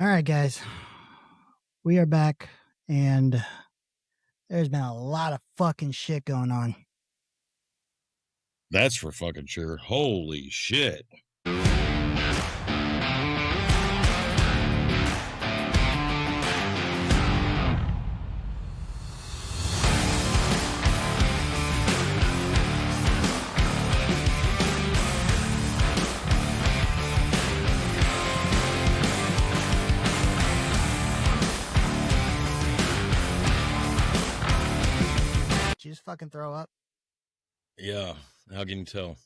All right, guys, we are back, and there's been a lot of fucking shit going on. That's for fucking sure. Holy shit. Did you just fucking throw up? Yeah, how can you tell?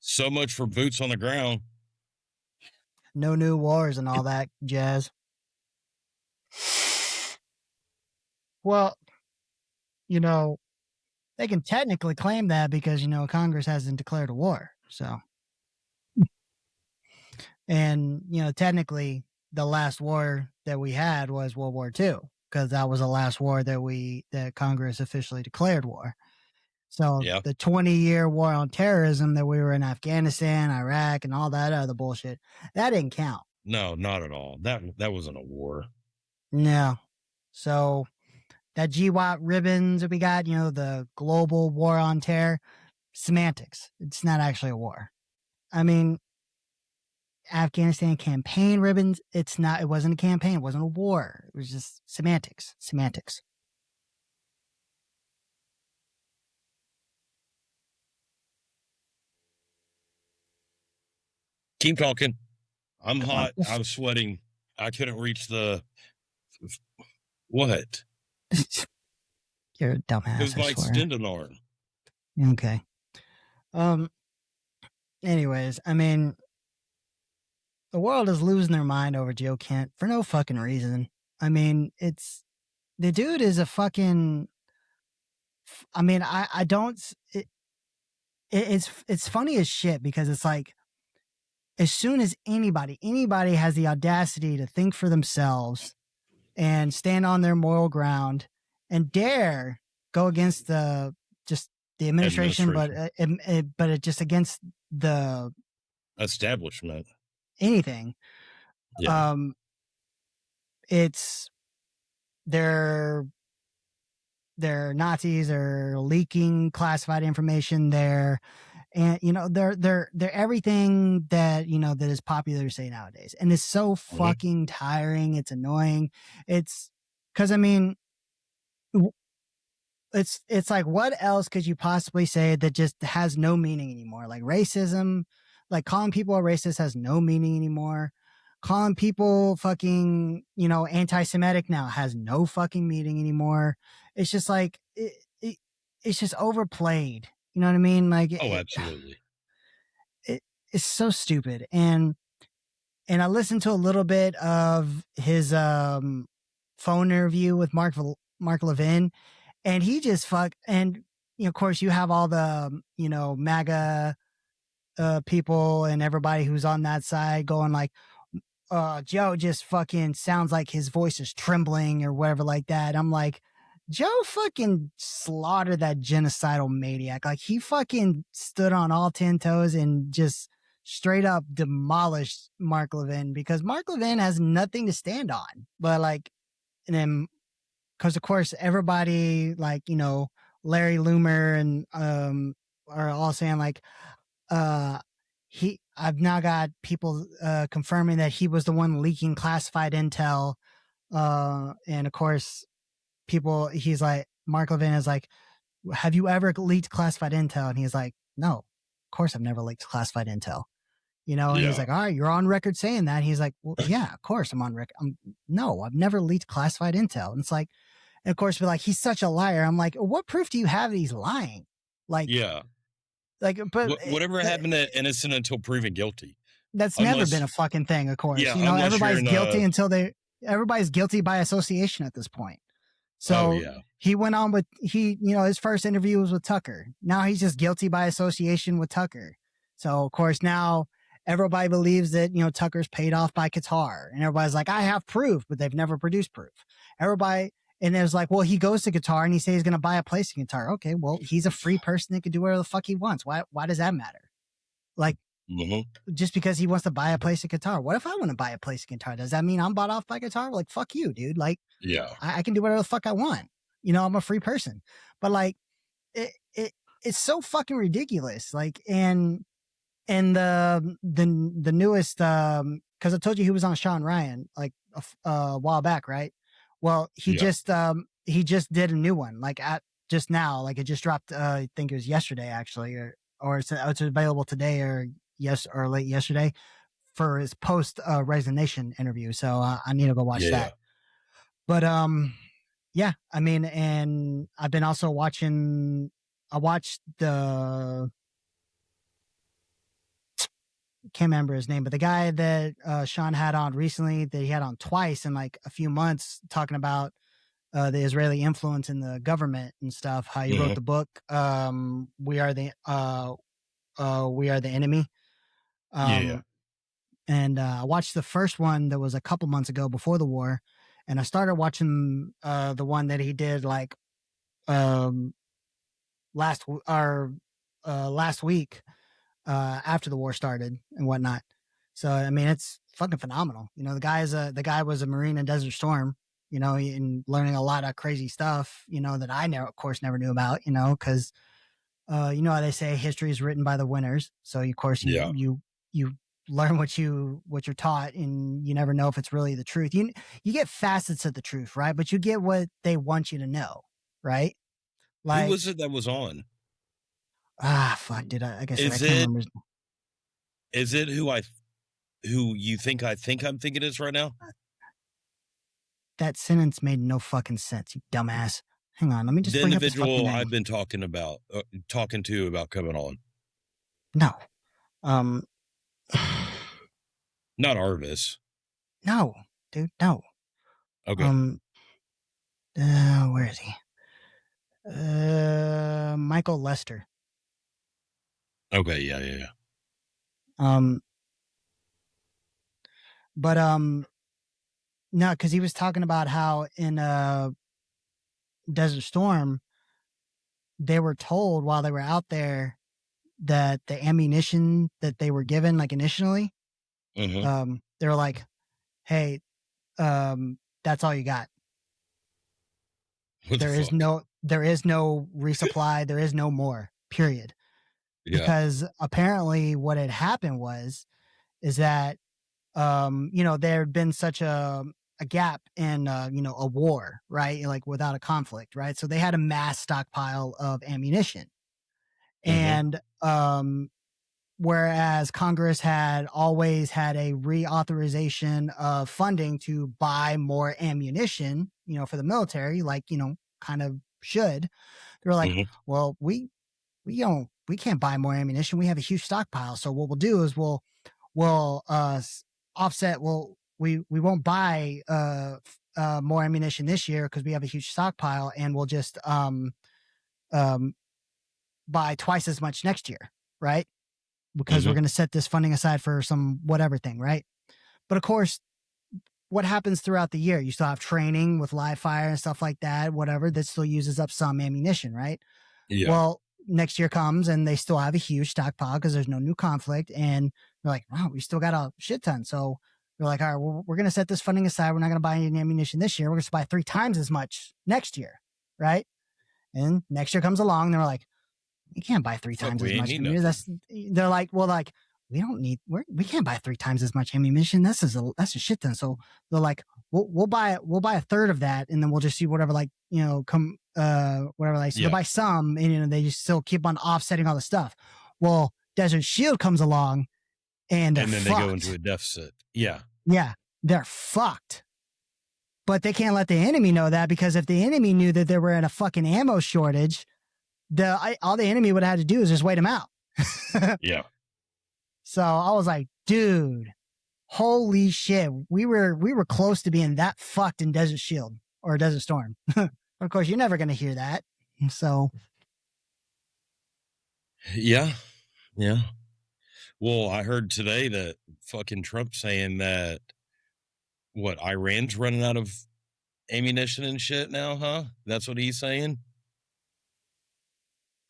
So much for boots on the ground. No new wars and all that jazz. Well, they can technically claim that because, Congress hasn't declared a war. So, and, technically the last war that we had was World War II, because that was the last war that Congress officially declared war. So Yeah. the 20-year war on terrorism that we were in Afghanistan, Iraq, and all that other bullshit, that didn't count. No, not at all. That wasn't a war. No. So that GWOT ribbons that we got, the global war on terror, semantics. It's not actually a war. I mean, Afghanistan campaign ribbons, it wasn't a campaign, it wasn't a war. It was just semantics. Keep talking. I'm hot. I'm sweating. I couldn't reach the... What? You're a dumbass. It was my extended arm. Okay. Anyways, I mean, the world is losing their mind over Joe Kent for no fucking reason. I mean, the dude is a fucking... I mean, I don't... It's funny as shit, because it's like, as soon as anybody has the audacity to think for themselves and stand on their moral ground and dare go against the administration, but it just against the establishment, anything. Yeah. It's they're Nazis, are leaking classified information there. And, they're everything that, that is popular to say nowadays. And it's so fucking tiring. It's annoying. It's because, I mean, it's like, what else could you possibly say that just has no meaning anymore? Like racism, like calling people a racist has no meaning anymore. Calling people fucking, anti-Semitic now has no fucking meaning anymore. It's just like, it's just overplayed. You know what I mean? Like, absolutely. It's so stupid. And I listened to a little bit of his phone interview with Mark Levin, and he just and of course you have all the MAGA people and everybody who's on that side going like, Joe just fucking sounds like his voice is trembling or whatever like that. I'm like, Joe fucking slaughtered that genocidal maniac. Like, he fucking stood on all 10 toes and just straight up demolished Mark Levin, because Mark Levin has nothing to stand on. But like, and then, because of course everybody like, Larry Loomer and are all saying like, I've now got people confirming that he was the one leaking classified intel. And of course, he's like, Mark Levin is like, have you ever leaked classified intel? And he's like, no, of course I've never leaked classified intel. And he's like, all right, you're on record saying that. And he's like, well, yeah, of course I'm on record. No, I've never leaked classified intel. And it's like, and of course, we're like, he's such a liar. I'm like, what proof do you have that he's lying? Like, yeah. Like, but whatever happened to innocent until proven guilty? That's never been a fucking thing, of course. Yeah, everybody's guilty everybody's guilty by association at this point. So he went on with, his first interview was with Tucker. Now he's just guilty by association with Tucker. So of course now everybody believes that, Tucker's paid off by Qatar, and everybody's like, I have proof, but they've never produced proof. Everybody, and it was like, well, he goes to Qatar and he says he's going to buy a place in Qatar. Okay, well, he's a free person that can do whatever the fuck he wants. Why does that matter? Like, just because he wants to buy a place in Qatar. What if I want to buy a place in Qatar? Does that mean I'm bought off by Qatar? Like, fuck you, dude. Like, yeah, I can do whatever the fuck I want. I'm a free person. But like, it's so fucking ridiculous. Like, and the newest, because I told you he was on Sean Ryan like a while back, right? Well, he just did a new one like at just now, like it just dropped. I think it was yesterday actually, or it's available today or late yesterday for his post resignation interview. So I need to go watch that. But yeah, I mean, and I've been also watching. I watched the. Can't remember his name, but the guy that Sean had on recently, that he had on twice in like a few months, talking about the Israeli influence in the government and stuff. How he wrote the book, "We Are the Enemy." And I watched the first one that was a couple months ago before the war, and I started watching the one that he did like last week. After the war started and whatnot. So I mean, it's fucking phenomenal. The guy was a Marine in Desert Storm. And learning a lot of crazy stuff. That I never, of course, never knew about. Because you know how they say history is written by the winners. So of course you learn what you're taught, and you never know if it's really the truth. You get facets of the truth, right? But you get what they want you to know, right? Like, who was it that was on? Fuck, dude. I guess I can't remember. Is it who you think I'm thinking is right now? That sentence made no fucking sense, you dumbass. Hang on, let me just the bring individual up his I've been talking to about coming on. No, not Arvis. No, dude, no. Okay. Where is he? Michael Lester. Okay, yeah. But no, because he was talking about how in Desert Storm, they were told while they were out there that the ammunition that they were given, like initially, they were like, "Hey, that's all you got. There is no resupply. There is no more. Period." Yeah. Because apparently, what had happened is that there had been such a gap in a war, right? Like without a conflict, right? So they had a mass stockpile of ammunition, and whereas Congress had always had a reauthorization of funding to buy more ammunition, for the military, like kind of should. They're like, well, we can't buy more ammunition. We have a huge stockpile. So what we'll do is we'll offset. We won't buy more ammunition this year because we have a huge stockpile, and we'll just buy twice as much next year, right? Because we're going to set this funding aside for some whatever thing, right? But of course, what happens throughout the year? You still have training with live fire and stuff like that, whatever, that still uses up some ammunition, right? Yeah. Well, next year comes and they still have a huge stockpile because there's no new conflict. And they're like, wow, we still got a shit ton. So they're like, all right, well, we're going to set this funding aside. We're not going to buy any ammunition this year. We're going to buy 3 times as much next year, right? And next year comes along and they're like, you can't buy 3 times as much ammunition. They're like, well, like, we can't buy 3 times as much ammunition. That's a shit ton. So they're like, we'll buy a third of that, and then we'll just see whatever, like, whatever, like, so they'll buy some, and they just still keep on offsetting all the stuff. Well, Desert Shield comes along, and then they go into a deficit. Yeah, they're fucked. But they can't let the enemy know that, because if the enemy knew that they were in a fucking ammo shortage, all the enemy would have had to do is just wait them out. Yeah. So I was like, dude, holy shit. We were close to being that fucked in Desert Shield or Desert Storm. Of course, you're never going to hear that. So. Yeah. Well, I heard today that fucking Trump saying that Iran's running out of ammunition and shit now, huh? That's what he's saying.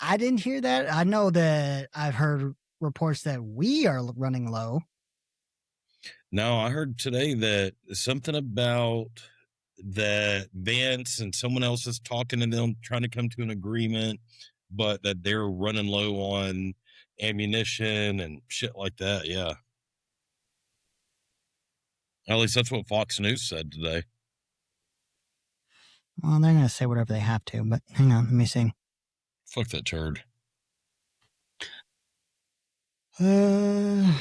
I didn't hear that. I know that I've heard reports that we are running low. No, I heard today that something about that Vance and someone else is talking to them, trying to come to an agreement, but that they're running low on ammunition and shit like that. Yeah. At least that's what Fox News said today. Well, they're going to say whatever they have to, but hang on, let me see. Fuck that turd. Iran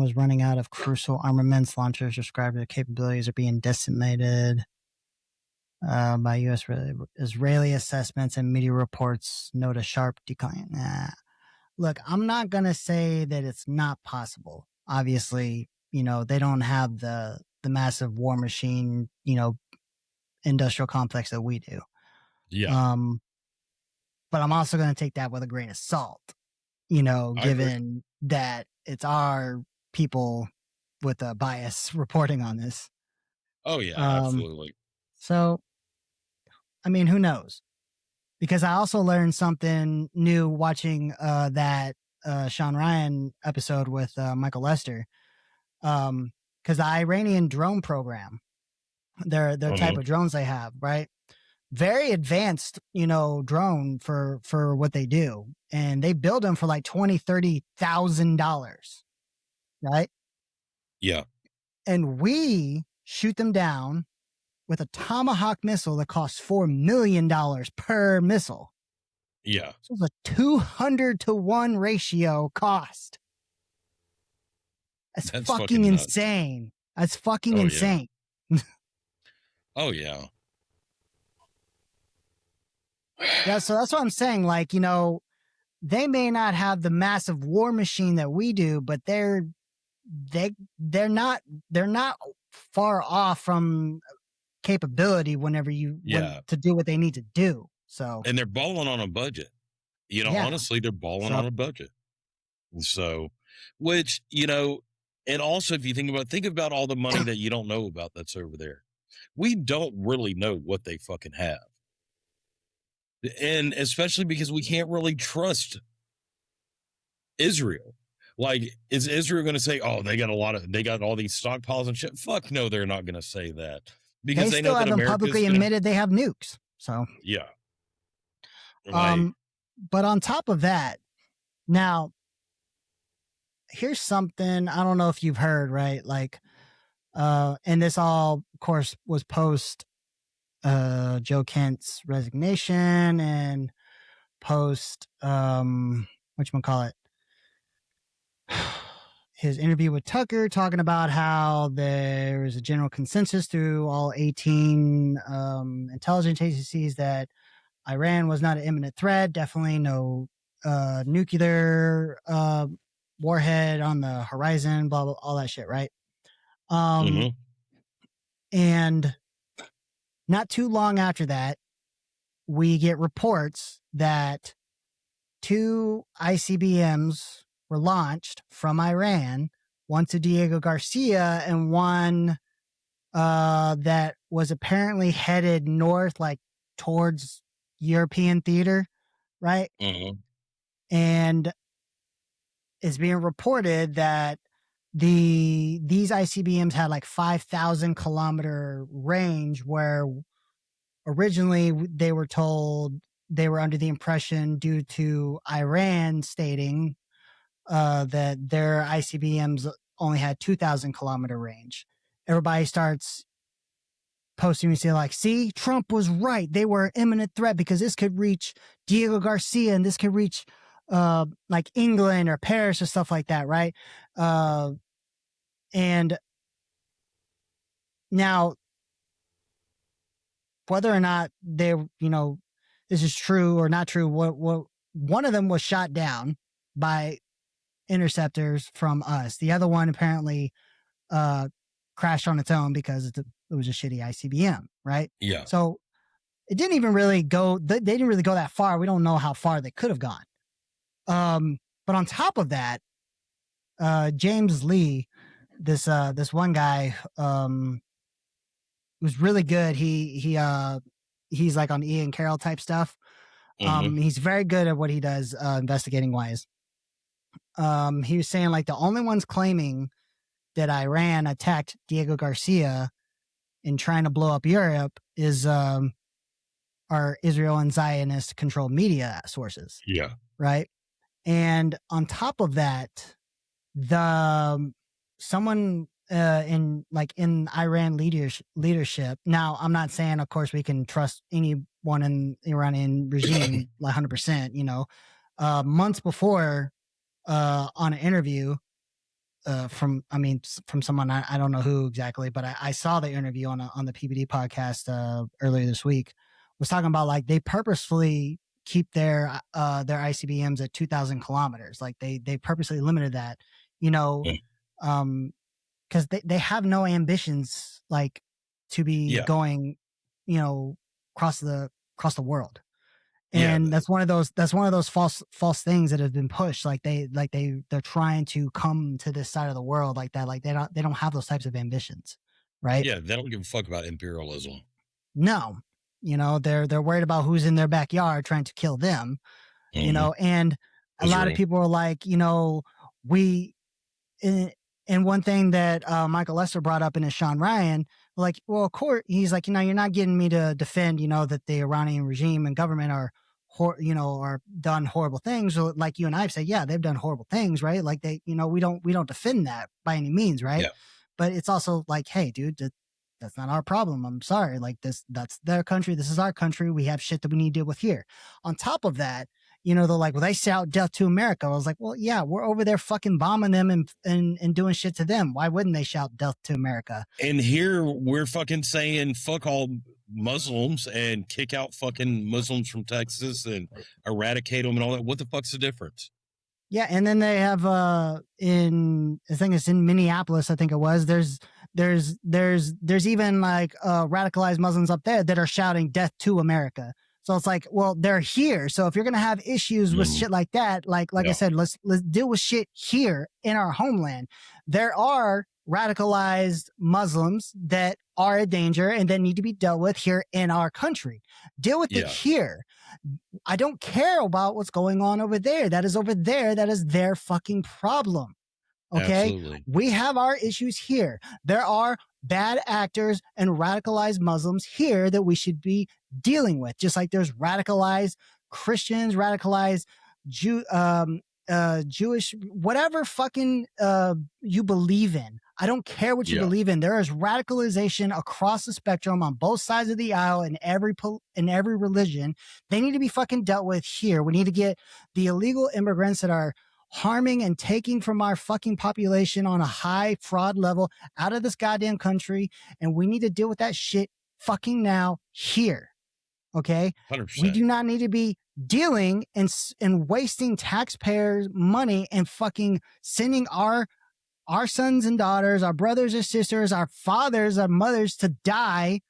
was running out of crucial armaments. Launchers described their capabilities are being decimated by U.S. Israeli assessments, and media reports note a sharp decline. Look, I'm not going to say that it's not possible. Obviously, they don't have the massive war machine, industrial complex that we do. Yeah. But I'm also going to take that with a grain of salt, given that it's our people with a bias reporting on this. Oh, yeah, absolutely. So, I mean, who knows? Because I also learned something new watching that Sean Ryan episode with Michael Lester. Because the Iranian drone program, their type of drones they have, right? Very advanced, drone for what they do, and they build them for like $20,000-$30,000, right? Yeah. And we shoot them down with a Tomahawk missile that costs $4 million per missile. Yeah. So it's a 200-to-1 ratio cost. That's fucking insane. That's fucking insane. Yeah. Oh, yeah. Yeah, so that's what I'm saying. Like, they may not have the massive war machine that we do, but they're not far off from capability whenever to do what they need to do. So, and they're balling on a budget. Honestly, they're balling on a budget. So, which, and also if you think about all the money that you don't know about that's over there. We don't really know what they fucking have. And especially because we can't really trust Israel. Like, is Israel going to say, "Oh, they got all these stockpiles and shit"? Fuck no, they're not going to say that, because they know that America publicly admitted they have nukes. So yeah. But on top of that, now here's something I don't know if you've heard, right? Like, and this all, of course, was post Joe Kent's resignation and post whatchamacallit, his interview with Tucker, talking about how there is a general consensus through all 18 intelligence agencies that Iran was not an imminent threat. Definitely no nuclear warhead on the horizon, blah, blah, all that shit, right? And not too long after that, we get reports that 2 ICBMs were launched from Iran, one to Diego Garcia and one that was apparently headed north, like towards European theater, right? And it's being reported that these ICBMs had like 5,000 kilometer range, where originally they were told they were under the impression, due to Iran stating that their ICBMs only had 2,000 kilometer range. Everybody starts posting and saying, like, see, Trump was right. They were an imminent threat because this could reach Diego Garcia and this could reach like England or Paris or stuff like that, right? And now, whether or not they, this is true or not true, what one of them was shot down by interceptors from us. The other one apparently crashed on its own because it was a shitty ICBM, right? Yeah. So it didn't even really go. They didn't really go that far. We don't know how far they could have gone. But on top of that, James Lee, this one guy, was really good. He's like on Ian Carroll type stuff. He's very good at what he does, investigating wise. He was saying like the only ones claiming that Iran attacked Diego Garcia in trying to blow up Europe is are Israel and Zionist controlled media sources. Yeah. Right. And on top of that, the someone in Iran leadership. Now, I'm not saying, of course, we can trust anyone in the Iranian regime 100%. You know, months before, on an interview from someone, I don't know who exactly, but I saw the interview on the PBD podcast earlier this week, was talking about like they purposefully keep their ICBMs at 2,000 kilometers. Like they purposely limited that, you know, because they have no ambitions like to be going, you know, across the world. And that's one of those false things that have been pushed. Like they're trying to come to this side of the world like that. Like they don't have those types of ambitions, right? Yeah, they don't give a fuck about imperialism. No, you know, they're worried about who's in their backyard trying to kill them, you know, and a lot of people are like, you know, and one thing that Michael Lester brought up in his Sean Ryan, like, well, of course, he's like, you know, you're not getting me to defend, you know, that the Iranian regime and government are done horrible things. So like you and I've said, yeah, they've done horrible things, right? Like they, you know, we don't defend that by any means, right? Yeah. But it's also like, hey, dude, that's not our problem. I'm sorry. Like that's their country. This is our country. We have shit that we need to deal with here. On top of that, you know, they're like, well, they shout death to America. I was like, well, yeah, we're over there fucking bombing them and doing shit to them. Why wouldn't they shout death to America? And here we're fucking saying fuck all Muslims and kick out fucking Muslims from Texas and eradicate them and all that. What the fuck's the difference? Yeah, and then they have I think it's in Minneapolis, I think it was. There's even like radicalized Muslims up there that are shouting death to America. So it's like, well, they're here. So if you're gonna have issues with shit like that, like I said, let's deal with shit here in our homeland. There are radicalized Muslims that are a danger and that need to be dealt with here in our country. Deal with it here. I don't care about what's going on over there. That is over there. That is their fucking problem. Okay. Absolutely. We have our issues here. There are bad actors and radicalized Muslims here that we should be dealing with. Just like there's radicalized Christians, radicalized Jewish, whatever fucking you believe in. I don't care what you believe in. There is radicalization across the spectrum on both sides of the aisle in every religion. They need to be fucking dealt with here. We need to get the illegal immigrants that are harming and taking from our fucking population on a high fraud level out of this goddamn country. And we need to deal with that shit fucking now here. Okay. 100%. We do not need to be dealing and wasting taxpayers' money and fucking sending our sons and daughters, our brothers or sisters, our fathers, our mothers to die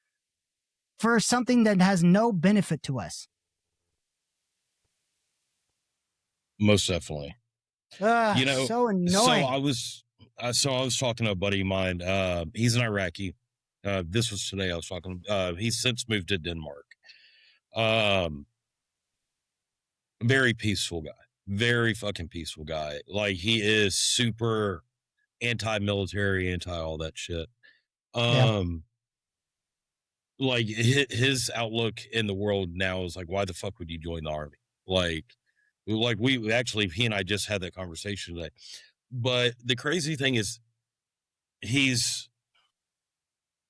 for something that has no benefit to us. Most definitely. You know, so annoying. So I was talking to a buddy of mine. He's an Iraqi. This was today. I was talking. He's since moved to Denmark. Very peaceful guy. Very fucking peaceful guy. Like he is super anti-military, anti all that shit. Like his outlook in the world now is like, why the fuck would you join the army? Like we actually, he and I just had that conversation today. But the crazy thing is,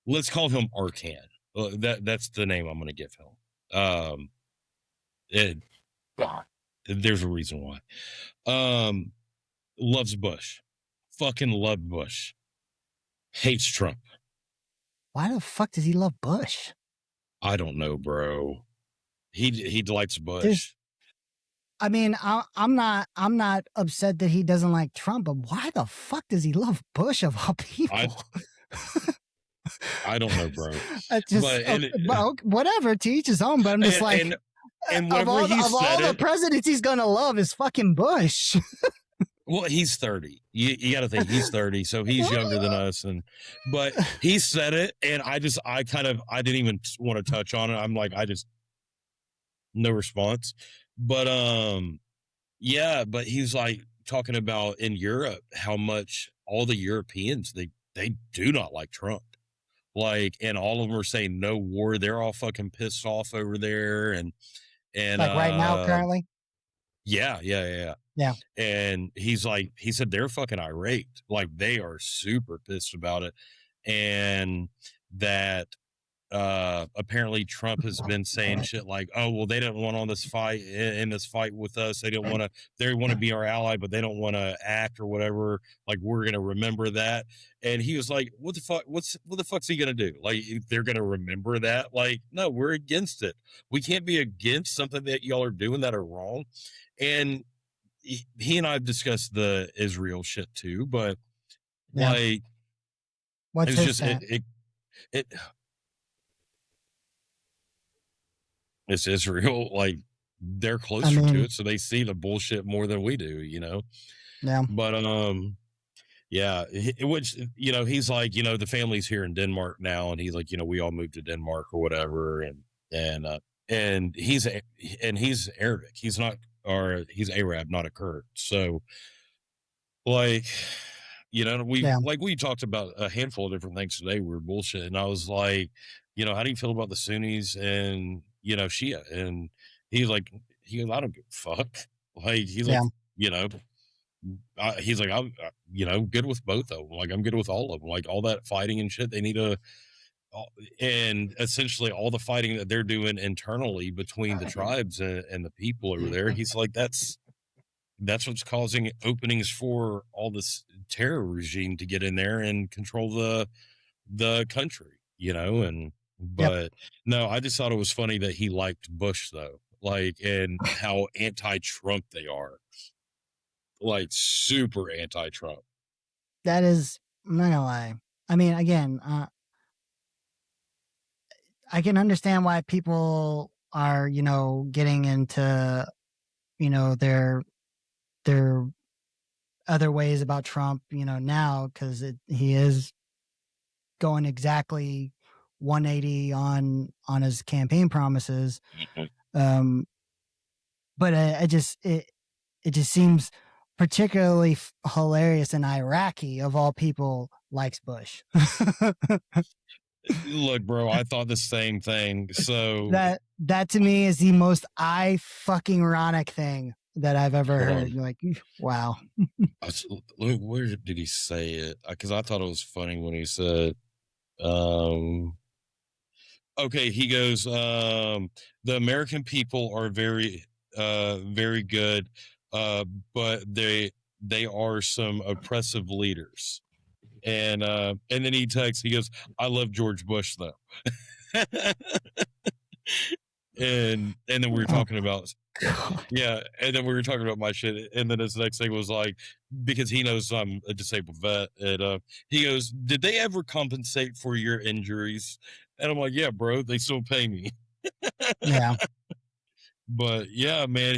let's call him Arcan. That's the name I'm going to give him. There's a reason why. Loves Bush. Fucking loved Bush. Hates Trump. Why the fuck does he love Bush? I don't know, bro. He likes Bush. I mean, I'm not upset that he doesn't like Trump, but why the fuck does he love Bush of all people? I don't know, bro. But whatever, to each his own. But I'm just And of whenever all he of said all the it, presidents he's gonna love is fucking Bush. well, he's 30. You got to think he's 30, so he's younger than us. But he said it, and I didn't even want to touch on it. I'm like, no response. But yeah, but he's like talking about in Europe how much all the Europeans they do not like Trump. Like, and all of them are saying no war. They're all fucking pissed off over there, and Like right now, currently. yeah. Yeah. And he said they're fucking irate. Like they are super pissed about it. And that apparently Trump has been saying shit like, oh, well, they didn't want on this fight in this fight with us. They want to be our ally, but they don't want to act or whatever. Like, we're going to remember that. And he was like, what the fuck? What the fuck's he going to do? Like, they're going to remember that? Like, no, we're against it. We can't be against something that y'all are doing that are wrong. And he and I have discussed the Israel shit too, but Yeah. like, What's it's his just, stat? it's Israel. Like, they're closer to it, so they see the bullshit more than we do, you know? Yeah. But, yeah, which, you know, he's like, you know, the family's here in Denmark now, and he's like, you know, we all moved to Denmark or whatever, and he's Arabic. He's not, or he's Arab, not a Kurd. So, like, you know, we talked about a handful of different things today. We were bullshit, and I was like, you know, how do you feel about the Sunnis and, you know, Shia? And he's like, I don't give a fuck. Like, he's like, you know, he's like, I'm, you know, good with both of them. Like, I'm good with all of them. Like, all that fighting and shit, they need to, and essentially all the fighting that they're doing internally between the tribes and the people over there. He's like, that's what's causing openings for all this terror regime to get in there and control the country, you know. And but no, I just thought it was funny that he liked Bush though, like, and how anti-Trump they are, like super anti-Trump. That is, I'm not gonna lie. I mean, again, I can understand why people are, you know, getting into, you know, their other ways about Trump, you know, now, because he is going exactly 180 on his campaign promises. But it just seems particularly hilarious and Iraqi of all people likes Bush. Look, bro, I thought the same thing. So that to me is the most fucking ironic thing that I've ever heard. You're like, wow. Look, where did he say it? Because I thought it was funny when he said, okay, he goes, the American people are very, very good, but they are some oppressive leaders. And then he texts, he goes, I love George Bush though. and then we were talking about, yeah, and then we were talking about my shit, and then his next thing was like, because he knows I'm a disabled vet, and he goes, did they ever compensate for your injuries? And I'm like, yeah, bro, they still pay me. Yeah. But yeah, man,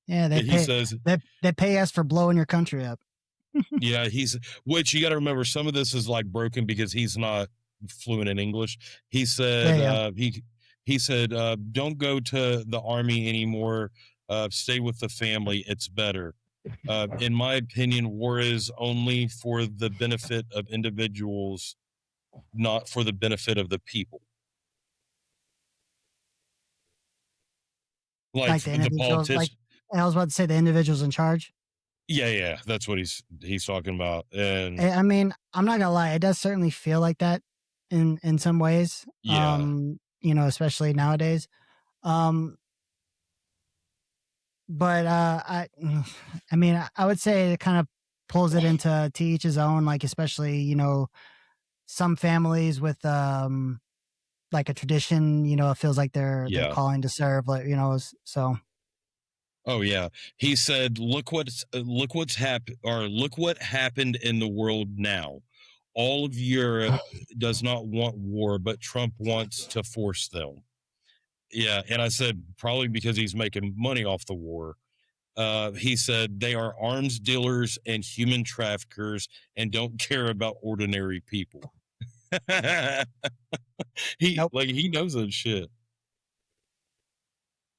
they says they pay us for blowing your country up. Yeah, which you got to remember, some of this is like broken because he's not fluent in English. He said, he said, don't go to the army anymore. Stay with the family. It's better. In my opinion, war is only for the benefit of individuals, not for the benefit of the people. Like the the individuals, politicians. I was about to say the individuals in charge. Yeah, that's what he's talking about. And I mean, I'm not gonna lie, it does certainly feel like that in some ways. Yeah. You know, especially nowadays. But I mean, I would say it kind of pulls it into to each his own. Like, especially, you know, some families with like a tradition, you know, it feels like they're calling to serve, like, you know, so. Oh yeah, he said, look what happened in the world now. All of Europe does not want war, but Trump wants to force them. Yeah, and I said probably because he's making money off the war. He said they are arms dealers and human traffickers and don't care about ordinary people. Nope. He knows that shit.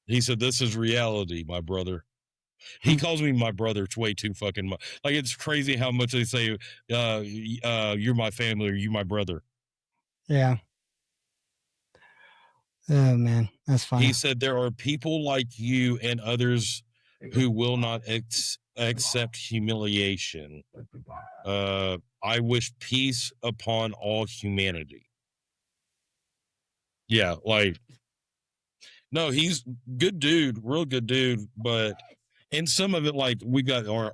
He said this is reality, my brother. He calls me my brother. It's way too fucking much. Like, it's crazy how much they say, you're my family or you my brother. Yeah. Oh man, that's He funny. said there are people like you and others who will not accept humiliation. I wish peace upon all humanity. Yeah, like, no, he's good dude, real good dude, but and some of it, like,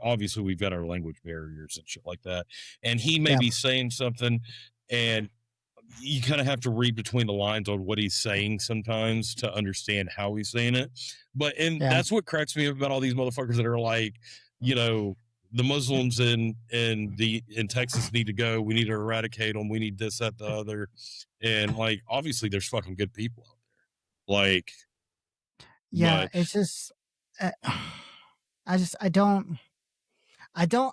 obviously we've got our language barriers and shit like that, and he may Yeah. be saying something, and you kind of have to read between the lines on what he's saying sometimes to understand how he's saying it. And Yeah. that's what cracks me up about all these motherfuckers that are like, you know, the Muslims in Texas need to go. We need to eradicate them. We need this, that, the other. And like, obviously, there's fucking good people out there. Like, Yeah. but It's just, uh, I don't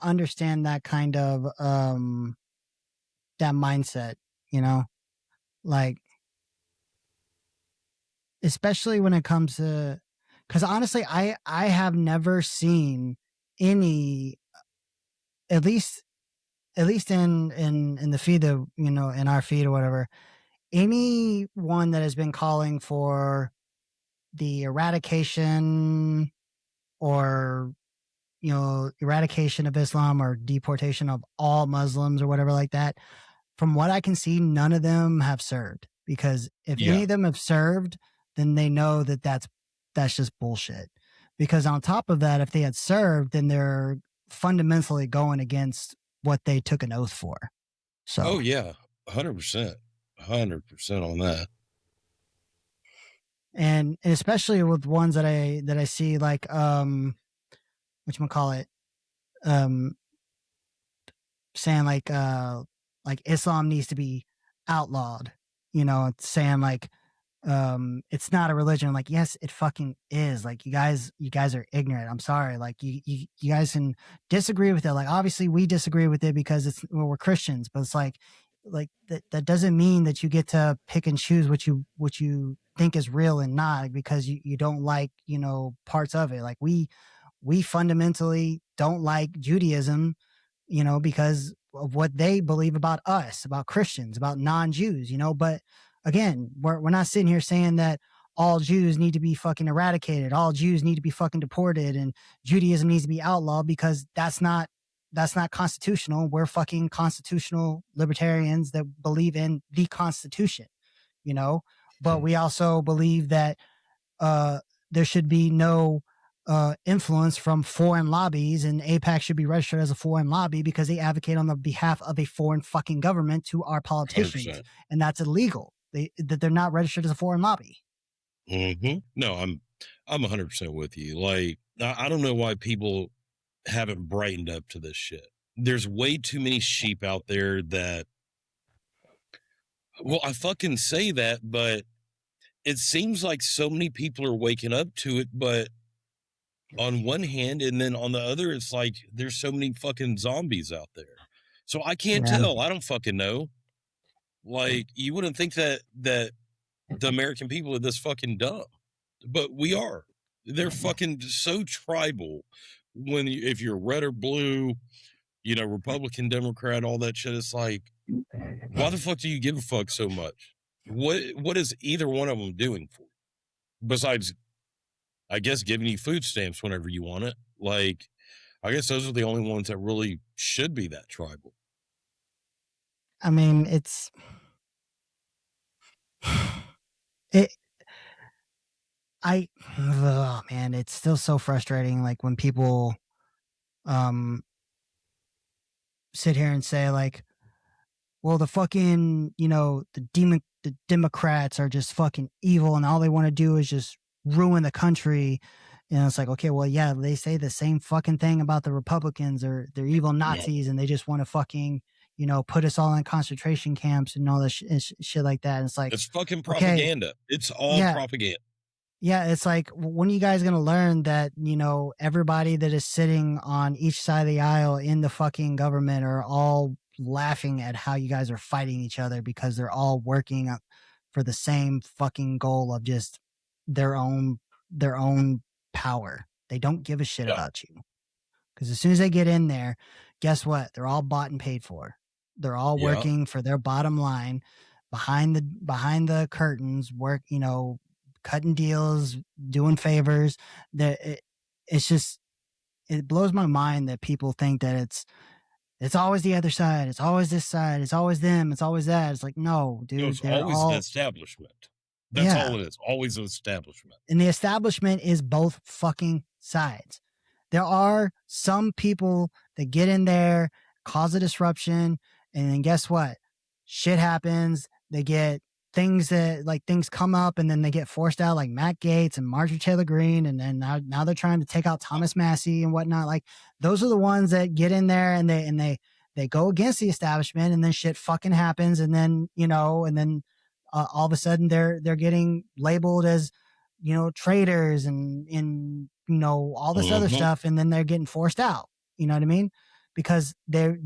understand that kind of, that mindset, you know, like, especially when it comes to, because honestly, I have never seen any, at least, in the feed that, you know, in our feed or whatever, anyone that has been calling for the eradication or, you know, eradication of Islam or deportation of all Muslims or whatever like that. From what I can see, none of them have served, because if any yeah. of them have served, then they know that that's just bullshit. Because on top of that, if they had served, then they're fundamentally going against what they took an oath for. So Oh yeah, 100%, 100% on that. and especially with ones that I see, like whatchamacallit, um saying like Islam needs to be outlawed, you know, saying like it's not a religion. Like, yes, it fucking is. Like, you guys are ignorant. I'm sorry. Like, you guys can disagree with it. Like, obviously we disagree with it because we're Christians, but it's like that doesn't mean that you get to pick and choose what you think is real and not, because you don't like, you know, parts of it. Like, we fundamentally don't like Judaism, you know, because of what they believe about us, about Christians, about non-Jews, you know. But again, we're not sitting here saying that all Jews need to be fucking eradicated, all Jews need to be fucking deported, and Judaism needs to be outlawed, because that's not constitutional. We're fucking constitutional libertarians that believe in the Constitution, you know. But we also believe that uh, there should be no influence from foreign lobbies, and APAC should be registered as a foreign lobby because they advocate on the behalf of a foreign fucking government to our politicians, 100%. and that's illegal. That they're not registered as a foreign lobby. No, I'm 100% with you. Like, I don't know why people haven't brightened up to this shit. There's way too many sheep out there that, well, I fucking say that, but it seems like so many people are waking up to it, but on one hand, and then on the other, it's like there's so many fucking zombies out there. So I can't Yeah. tell. I don't fucking know. Like, you wouldn't think that the American people are this fucking dumb, but we are. They're fucking so tribal. If you're red or blue, you know, Republican, Democrat, all that shit, it's like, why the fuck do you give a fuck so much? What is either one of them doing for you? Besides, I guess, giving you food stamps whenever you want it. Like, I guess those are the only ones that really should be that tribal. I mean, it. Oh man, it's still so frustrating. Like when people um sit here and say like, well, the fucking, you know, the Democrats are just fucking evil and all they want to do is just ruin the country. And it's like, okay, well, yeah, they say the same fucking thing about the Republicans, or they're evil Yeah. Nazis and they just want to fucking, you know, put us all in concentration camps and all this shit like that. And it's like, It's fucking okay, propaganda. It's all yeah, propaganda. Yeah, it's like, when are you guys going to learn that, everybody that is sitting on each side of the aisle in the fucking government are all laughing at how you guys are fighting each other because they're all working for the same fucking goal of just their own their own power. They don't give a shit Yeah. about you. Because as soon as they get in there, guess what? They're all bought and paid for. They're all Yeah. working for their bottom line behind the curtains, cutting deals, doing favors. That it's just, it blows my mind that people think that it's always the other side, it's always this side, it's always them, it's always that. It's like, no, No, dude, it's they're always the all, establishment. That's yeah. all it is. Always the establishment. And the establishment is both fucking sides. There are some people that get in there, cause a disruption, and then guess what? Shit happens. They get things come up, and then they get forced out, like Matt Gaetz and Marjorie Taylor Greene, and then now they're trying to take out Thomas Massey and whatnot. Like, those are the ones that get in there and they go against the establishment, and then shit fucking happens, and then all of a sudden they're getting labeled as traitors and all this other Mm-hmm. stuff, and then they're getting forced out. You know what I mean? Because they're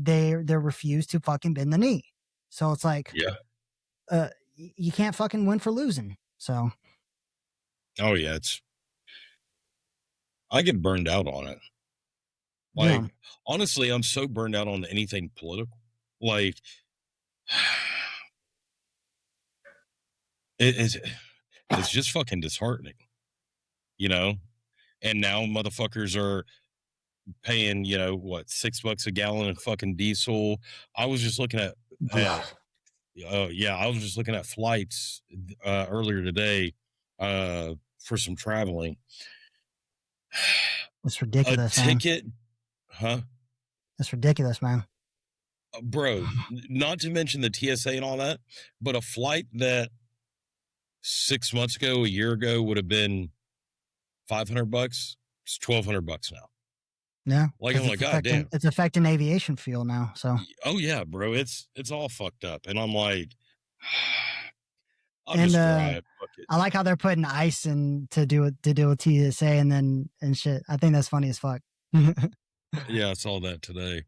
refused to fucking bend the knee. So it's like, Yeah. you can't fucking win for losing. So Oh yeah, I get burned out on it. yeah, Like, honestly, I'm so burned out on anything political. Like, it's just fucking disheartening, you know? And now motherfuckers are paying, what, $6 a gallon of fucking diesel. I was just looking at, yeah, I was just looking at flights earlier today for some traveling. it's A ridiculous, man. ticket, huh? It's ridiculous, man. Bro, not to mention the TSA and all that, but a flight that 6 months ago, a year ago, would have been $500. It's $1,200 now. Yeah, Like, I'm because like, God damn. it's affecting aviation fuel now. So Oh yeah, bro. It's all fucked up. And I'm like, I'll and just drive. Fuck it. I like how they're putting ice in to do with TSA and shit. I think that's funny as fuck. Yeah, I saw that today.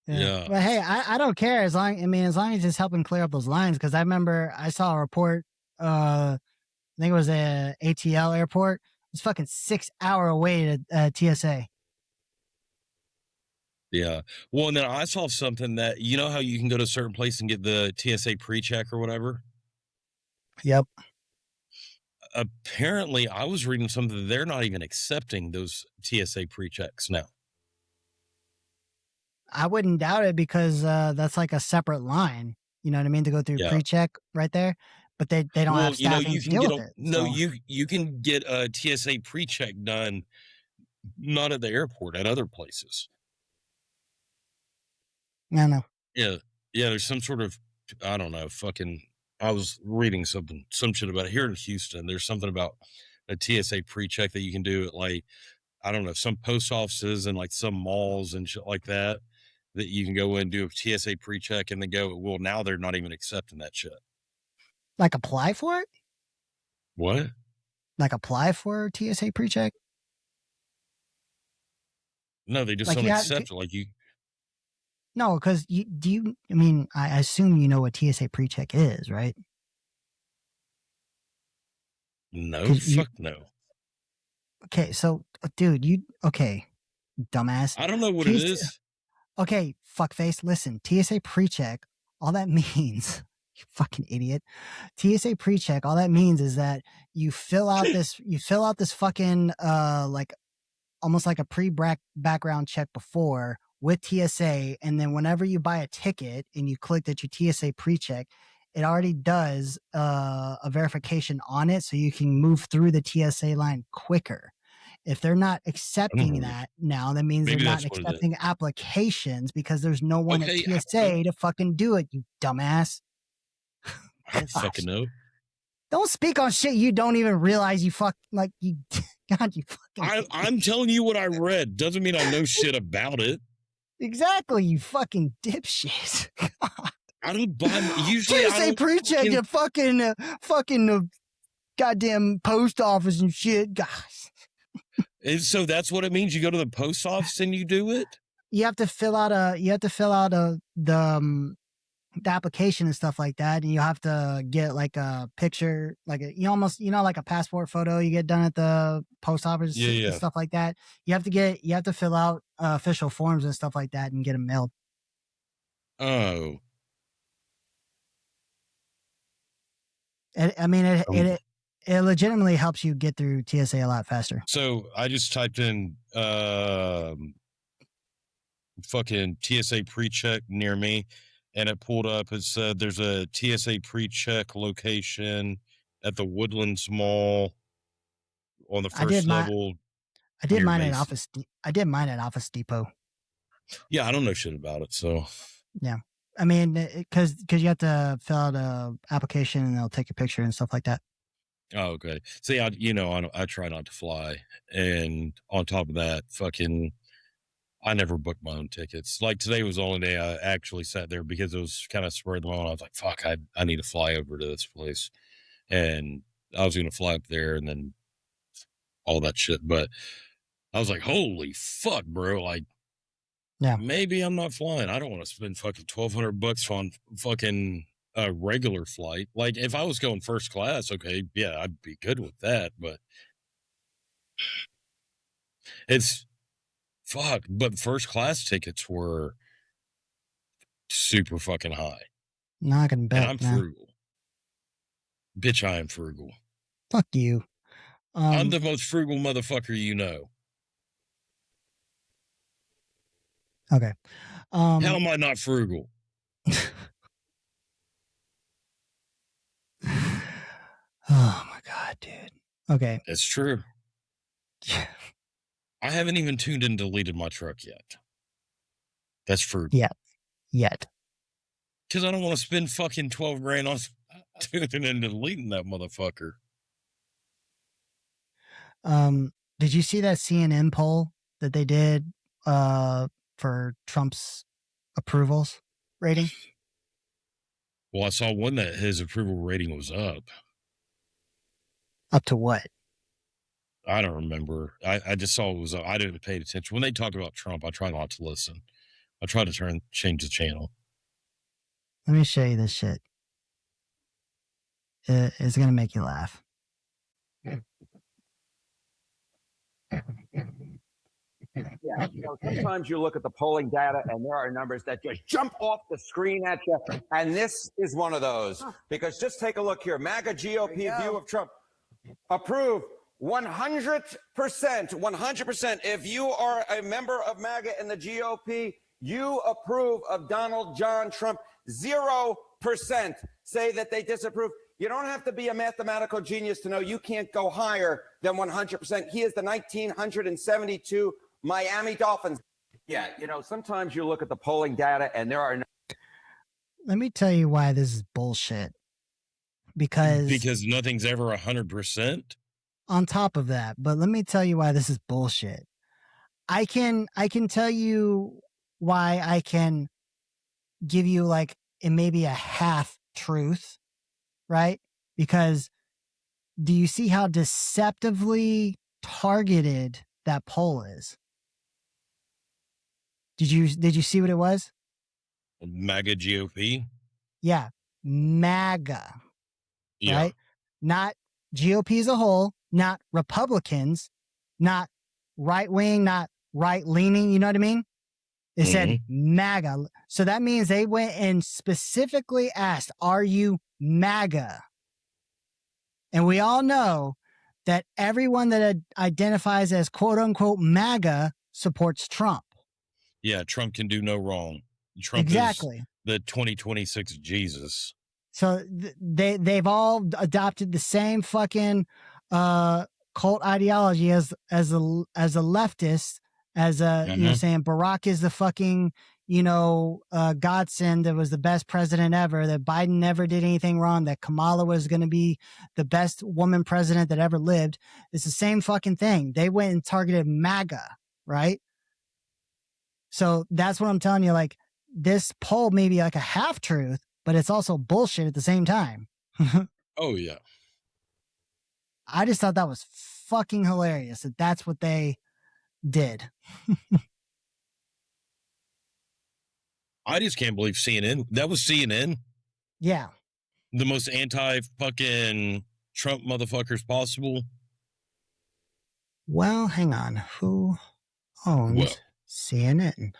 Yeah, Yeah. but hey, I don't care as long as it's helping clear up those lines. Because I remember I saw a report. I think it was a ATL airport. It's fucking 6 hour away to TSA. Yeah. Well, and then I saw something that, you know how you can go to a certain place and get the TSA pre-check or whatever? Yep. Apparently, I was reading something that they're not even accepting those TSA pre-checks now. I wouldn't doubt it because that's like a separate line. You know what I mean? To go through Yeah. pre-check right there, but they don't Well, have staffing you to can deal get with it. So. you can get a TSA pre-check done, not at the airport, at other places. I know. Yeah. Yeah, there's some sort of, I don't know, fucking, I was reading some shit about it here in Houston. There's something about a TSA pre-check that you can do at, like, I don't know, some post offices and like some malls and shit like that you can go in and do a TSA pre-check and then go, well, now they're not even accepting that shit. Like, apply for it? What? Like, apply for TSA pre-check? No, they just Like, don't you accept it. Like, you. No, because I assume you know what TSA pre-check is, right? No, 'Cause fuck no. okay, so dude, okay, dumbass. I don't know what it TS is. Okay, fuckface, listen, TSA pre-check, all that means, you fucking idiot. TSA pre-check, all that means is that you fill out this fucking like almost like a background check before with TSA, and then whenever you buy a ticket and you click that your TSA pre-check, it already does a verification on it, so you can move through the TSA line quicker. If they're not accepting that now, that means they're Maybe not that's what it is. accepting applications because there's no one at Okay, TSA to fucking do it, you dumbass. I don't fucking know. Don't speak on shit you don't even realize you God, you fucking. I'm telling you what I read. Doesn't mean I know shit about it. Exactly, you fucking dipshit. I don't buy. Usually, I TSA don't pre-check, you fucking goddamn post office and shit. Gosh. And so that's what it means. You go to the post office and you do it. You have to fill out the application and stuff like that, and you have to get like a picture, like like a passport photo you get done at the post office and stuff like that. You have to fill out official forms and stuff like that and get them mailed. Oh, It legitimately helps you get through TSA a lot faster. So I just typed in fucking TSA pre-check near me, and it pulled up. It said there's a TSA pre-check location at the Woodlands Mall on the first level. I did mine at Office Depot. Yeah, I don't know shit about it, so yeah. I mean, because you have to fill out a application and they'll take a picture and stuff like that. Oh, okay. See, I try not to fly, and on top of that, I never booked my own tickets. Like today was the only day I actually sat there because it was kind of spur of the moment. I was like, fuck, I need to fly over to this place, and I was going to fly up there and then all that shit. But I was like, holy fuck, bro! Like, yeah, maybe I'm not flying. I don't want to spend fucking $1,200 on fucking a regular flight. Like if I was going first class, okay, yeah, I'd be good with that. But it's fuck. But first class tickets were super fucking high. Not gonna bet. And I'm frugal. Bitch, I am frugal. Fuck you. I'm the most frugal motherfucker you know. Okay. How am I not frugal? Oh my god, dude. Okay. It's true. I haven't even tuned and deleted my truck yet. That's frugal. Yet. Because I don't want to spend fucking $12,000 on tuning and deleting that motherfucker. Did you see that CNN poll that they did for Trump's approvals rating? Well, I saw one that his approval rating was up. Up to what? I don't remember. I just saw it was up. I didn't pay attention. When they talk about Trump, I try not to listen. I try to change the channel. Let me show you this shit. It's going to make you laugh. Yeah, sometimes you look at the polling data and there are numbers that just jump off the screen at you. And this is one of those. Because just take a look here. MAGA GOP view of Trump. Approve 100%. 100%. If you are a member of MAGA and the GOP, you approve of Donald John Trump. 0% say that they disapprove. You don't have to be a mathematical genius to know you can't go higher than 100%. He is the 1972 Miami Dolphins. Yeah, sometimes you look at the polling data and there are. Let me tell you why this is bullshit. Because nothing's ever 100%. On top of that, but let me tell you why this is bullshit. I can tell you why I can give you like it may be a half truth, right? Because do you see how deceptively targeted that poll is? Did you see what it was? MAGA GOP? Yeah. MAGA. Yeah. Right? Not GOP as a whole, not Republicans, not right wing, not right leaning. You know what I mean? It said MAGA. So that means they went and specifically asked, are you MAGA? And we all know that everyone that identifies as quote unquote MAGA supports Trump. Yeah, Trump can do no wrong. Trump is the 2026 Jesus. So they've all adopted the same fucking cult ideology as a leftist, as saying Barack is the fucking godsend, that was the best president ever, that Biden never did anything wrong, that Kamala was going to be the best woman president that ever lived. It's the same fucking thing. They went and targeted MAGA, right? So that's what I'm telling you. Like, this poll may be like a half truth, but it's also bullshit at the same time. Oh yeah. I just thought that was fucking hilarious that that's what they did. I just can't believe CNN. That was CNN. Yeah. The most anti-fucking Trump motherfuckers possible. Well, hang on. Who owns CNN?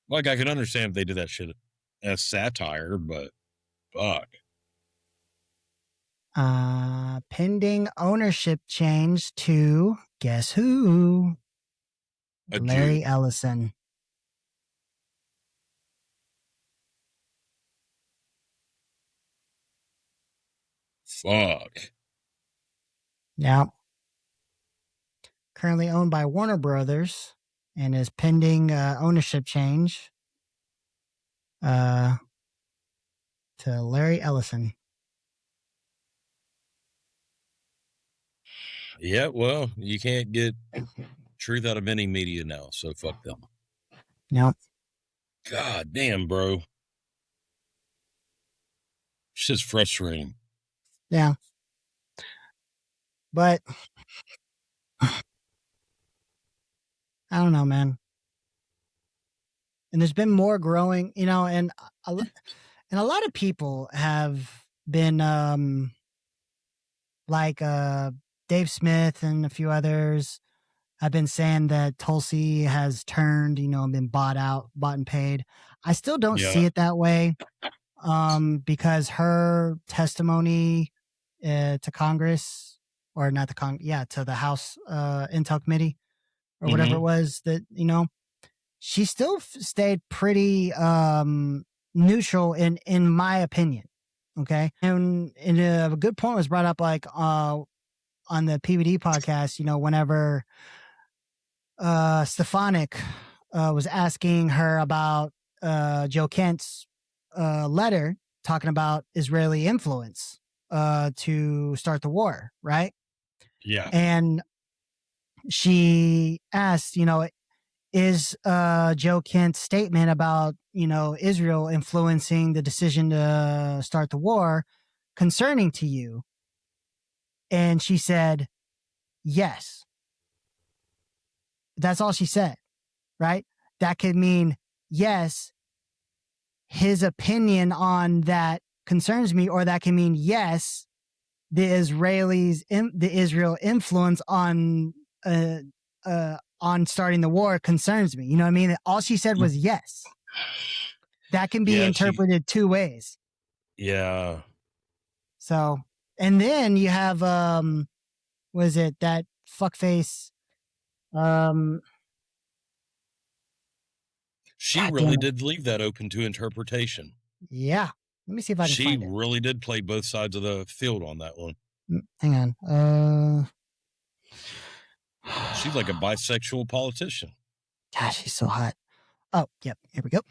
Like, I can understand if they did that shit as satire, but fuck. Pending ownership change to guess who? A Larry Jew. Ellison. Fuck. Yeah. Currently owned by Warner Brothers and is pending ownership change to Larry Ellison. Yeah, well, you can't get truth out of any media now, so fuck them. Yep. God damn, bro. It's just frustrating. Yeah. But I don't know, man. And there's been more growing, you know, and a lot of people have been like Dave Smith and a few others have been saying that Tulsi has turned, you know, been bought and paid. I still don't see it that way because her testimony to Congress, or not the to the House Intel Committee or whatever it was, that, you know, she still stayed pretty neutral in my opinion. Okay. And a good point was brought up, like on the PVD podcast, you know, whenever Stefanik was asking her about Joe Kent's letter talking about Israeli influence to start the war, right? Yeah. And she asked, you know, is Joe Kent's statement about, you know, Israel influencing the decision to start the war concerning to you? And she said, yes. That's all she said, right? That could mean, yes, his opinion on that concerns me, or that can mean, yes, the Israel influence on starting the war concerns me. You know what I mean? All she said was yes. That can be interpreted two ways. Yeah. So, and then you have was it that fuckface? She really did leave that open to interpretation. Yeah. Let me see if I can find it. She really did play both sides of the field on that one. Hang on. She's like a bisexual politician. Gosh, she's so hot. Oh, yep. Here we go.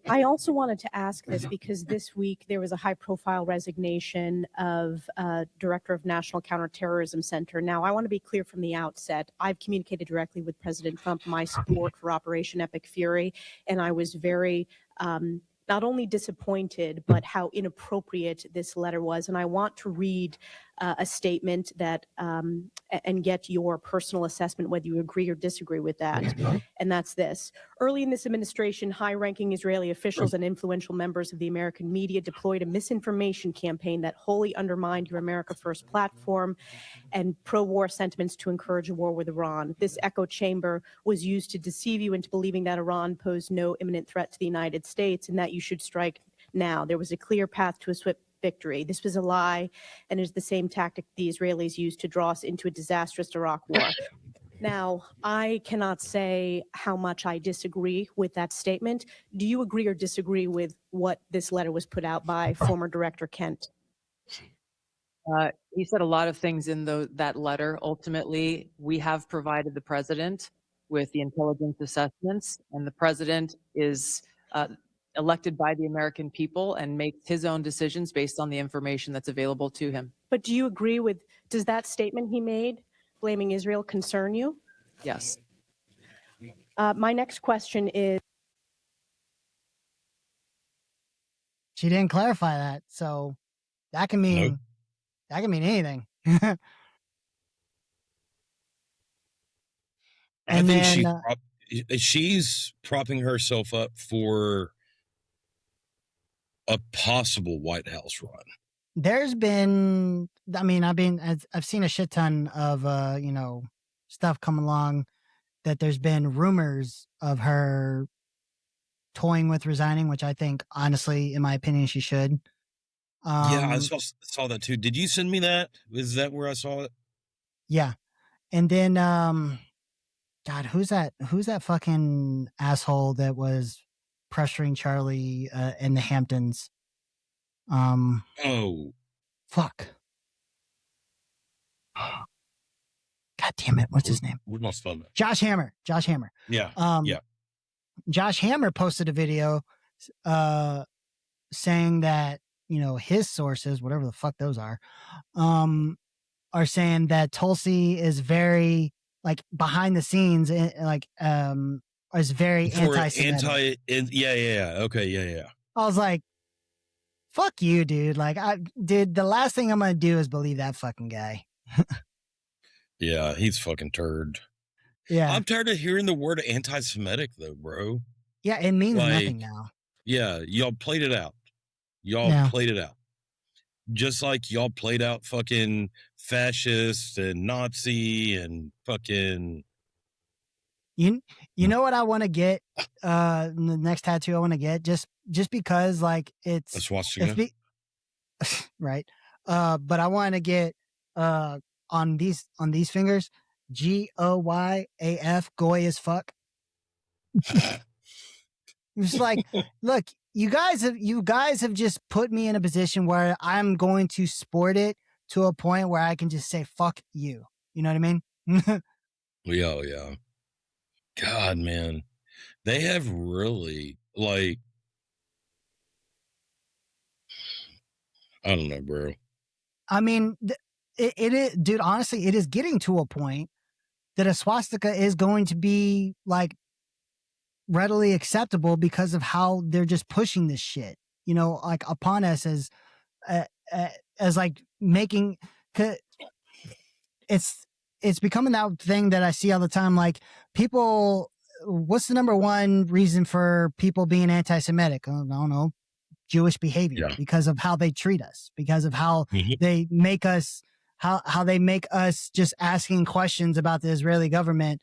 I also wanted to ask this because this week there was a high-profile resignation of Director of National Counterterrorism Center. Now, I want to be clear from the outset. I've communicated directly with President Trump my support for Operation Epic Fury, and I was very not only disappointed, but how inappropriate this letter was. And I want to read a statement that and get your personal assessment, whether you agree or disagree with that. And that's this. Early in this administration, high-ranking Israeli officials and influential members of the American media deployed a misinformation campaign that wholly undermined your America First platform and pro-war sentiments to encourage a war with Iran. This echo chamber was used to deceive you into believing that Iran posed no imminent threat to the United States and that you should strike now. There was a clear path to a swift victory. This was a lie, and is the same tactic the Israelis used to draw us into a disastrous Iraq war. Now, I cannot say how much I disagree with that statement. Do you agree or disagree with what this letter was put out by former Director Kent? He said a lot of things in that letter. Ultimately, we have provided the president with the intelligence assessments, and the president is elected by the American people and makes his own decisions based on the information that's available to him. But do you agree with, does that statement he made blaming Israel concern you? Yes. My next question is, She didn't clarify that, so that can mean anything. I And think then she's propping herself up for a possible White House run. there's been, I mean, I've seen a shit ton of stuff come along that there's been rumors of her toying with resigning, which I think, honestly, in my opinion, she should. Yeah, I saw that too. Did you send me that? Is that where I saw it? Yeah. And then God, who's that fucking asshole that was pressuring Charlie in the Hamptons? Oh, Fuck. God damn it, what's his name? We're not spelling that. Josh Hammer. Yeah. Yeah. Josh Hammer posted a video saying that, his sources, whatever the fuck those are saying that Tulsi is very, like, behind the scenes, is very anti-Semitic. Yeah. Okay, yeah. I was like, fuck you, dude. Like, the last thing I'm going to do is believe that fucking guy. Yeah, he's fucking turd. Yeah. I'm tired of hearing the word anti-Semitic, though, bro. Yeah, it means nothing now. Yeah, y'all played it out. Played it out. Just like y'all played out fucking fascist and Nazi and fucking... You know what I want to get? The next tattoo I want to get, just because, like, it's a swastika, right? But I want to get on these fingers, GOYAF, goy as fuck. It's like, look, you guys have just put me in a position where I'm going to sport it to a point where I can just say fuck you. You know what I mean? Yeah. God, man, they have really, like, I don't know, bro. I mean, it is, dude. Honestly, it is getting to a point that a swastika is going to be, like, readily acceptable because of how they're just pushing this shit, like, upon us as like making. It's becoming that thing that I see all the time. Like, people, what's the number one reason for people being anti-Semitic? I don't know. Jewish behavior, because of how they treat us, because of how they make us, how they make us just asking questions about the Israeli government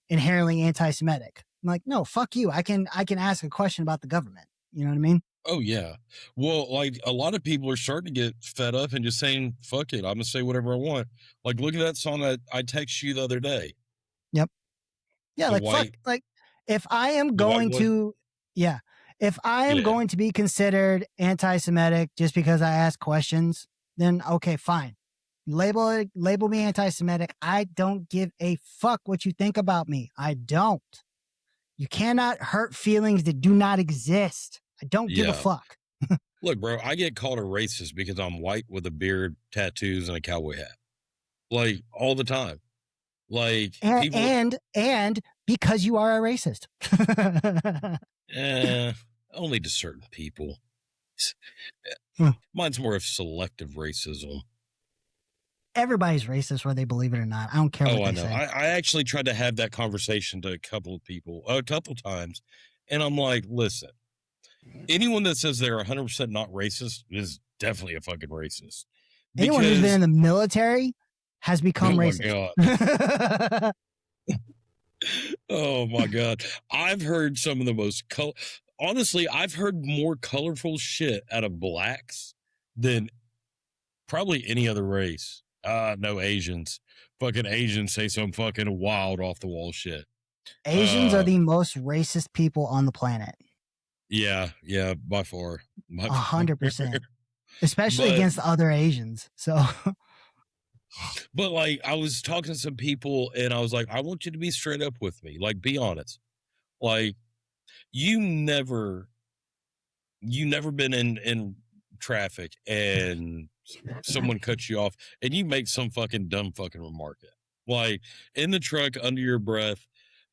inherently anti-Semitic. I'm like, no, fuck you. I can ask a question about the government. You know what I mean? Oh, yeah. Well, like, a lot of people are starting to get fed up and just saying, fuck it, I'm going to say whatever I want. Like, look at that song that I texted you the other day. Yep. Yeah, like, fuck. Like, if I am going to, if I am going to be considered anti-Semitic just because I ask questions, then okay, fine. Label me anti-Semitic. I don't give a fuck what you think about me. I don't. You cannot hurt feelings that do not exist. I don't give a fuck. Look, bro, I get called a racist because I'm white with a beard, tattoos, and a cowboy hat. Like, all the time. Like, and because you are a racist. Only to certain people. Mine's more of selective racism. Everybody's racist, whether they believe it or not. I don't care what they say. I actually tried to have that conversation to a couple of people, a couple times, and I'm like, listen, anyone that says they're 100% not racist is definitely a fucking racist. Anyone who's been in the military has become racist. God. Oh my God. I've heard some of the most honestly, I've heard more colorful shit out of blacks than probably any other race. No, Asians. Fucking Asians say some fucking wild off the wall shit. Asians are the most racist people on the planet. Yeah, by far. 100%. Especially against other Asians. So but, like, I was talking to some people and I was like, I want you to be straight up with me. Like, be honest. Like, you never been in traffic and someone cuts you off and you make some fucking dumb fucking remark, like, in the truck under your breath,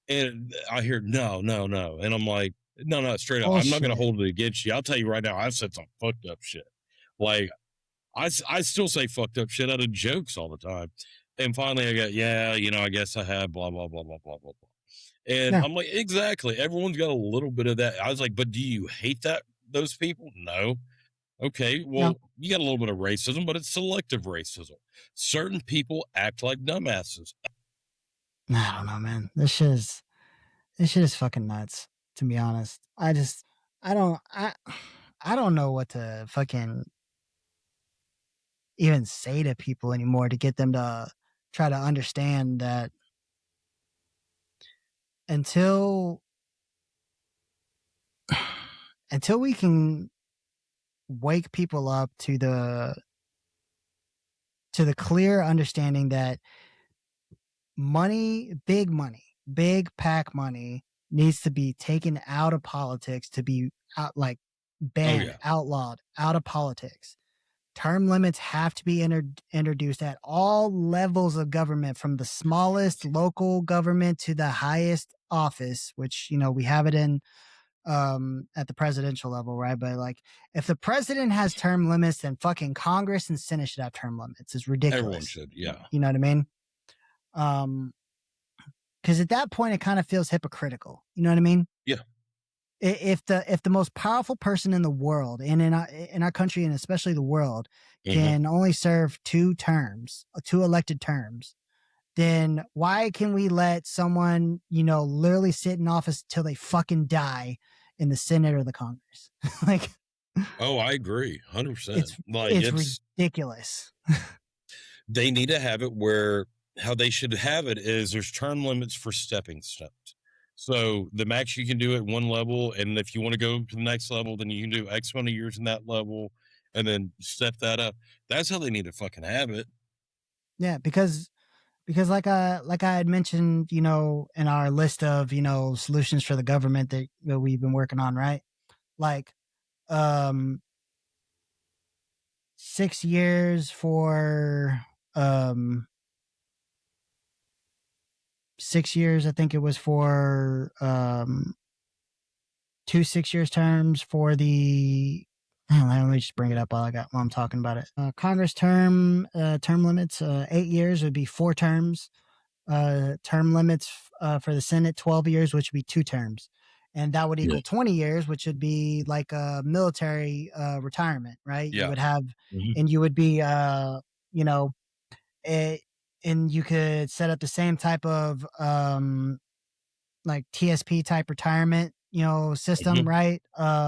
and I hear no, and I'm like, No, straight up. I'm not going to hold it against you. I'll tell you right now, I've said some fucked up shit. Like, I still say fucked up shit out of jokes all the time. And finally I got, I guess I have blah, blah, blah, blah, blah, blah, blah. And I'm like, exactly. Everyone's got a little bit of that. I was like, but do you hate those people? No. Okay. Well, you got a little bit of racism, but it's selective racism. Certain people act like dumbasses. I don't know, man. This shit is fucking nuts, to be honest. I don't know what to fucking even say to people anymore to get them to try to understand that until we can wake people up to the clear understanding that big pack money needs to be taken out of politics, to be banned, outlawed, out of politics. Term limits have to be introduced at all levels of government, from the smallest local government to the highest office, which, we have it in at the presidential level, right? But like, if the president has term limits, then fucking Congress and Senate should have term limits. It's ridiculous. Everyone should, yeah. You know what I mean? Because at that point, it kind of feels hypocritical. You know what I mean? Yeah. If the most powerful person in the world, and in our country, and especially the world, can only serve 2 elected terms, then why can we let someone, literally sit in office till they fucking die in the Senate or the Congress? Like, oh, I agree, 100%. It's ridiculous. They need to have it where how they should have it is there's term limits for stepping stones. So the max you can do at one level, and if you want to go to the next level, then you can do X amount of years in that level, and then step that up. That's how they need to fucking have it. Yeah, because like I had mentioned, in our list of solutions for the government that we've been working on, right? Like, 6 years for 6 years, I think it was, for 2 6-year terms for the. Let me just bring it up while I'm talking about it. Congress term limits, 8 years would be 4 terms. Term limits for the Senate, 12 years, which would be 2 terms. And that would equal 20 years, which would be like a military retirement, right? Yeah. You would have, and you would be, and you could set up the same type of like TSP type retirement, system, right?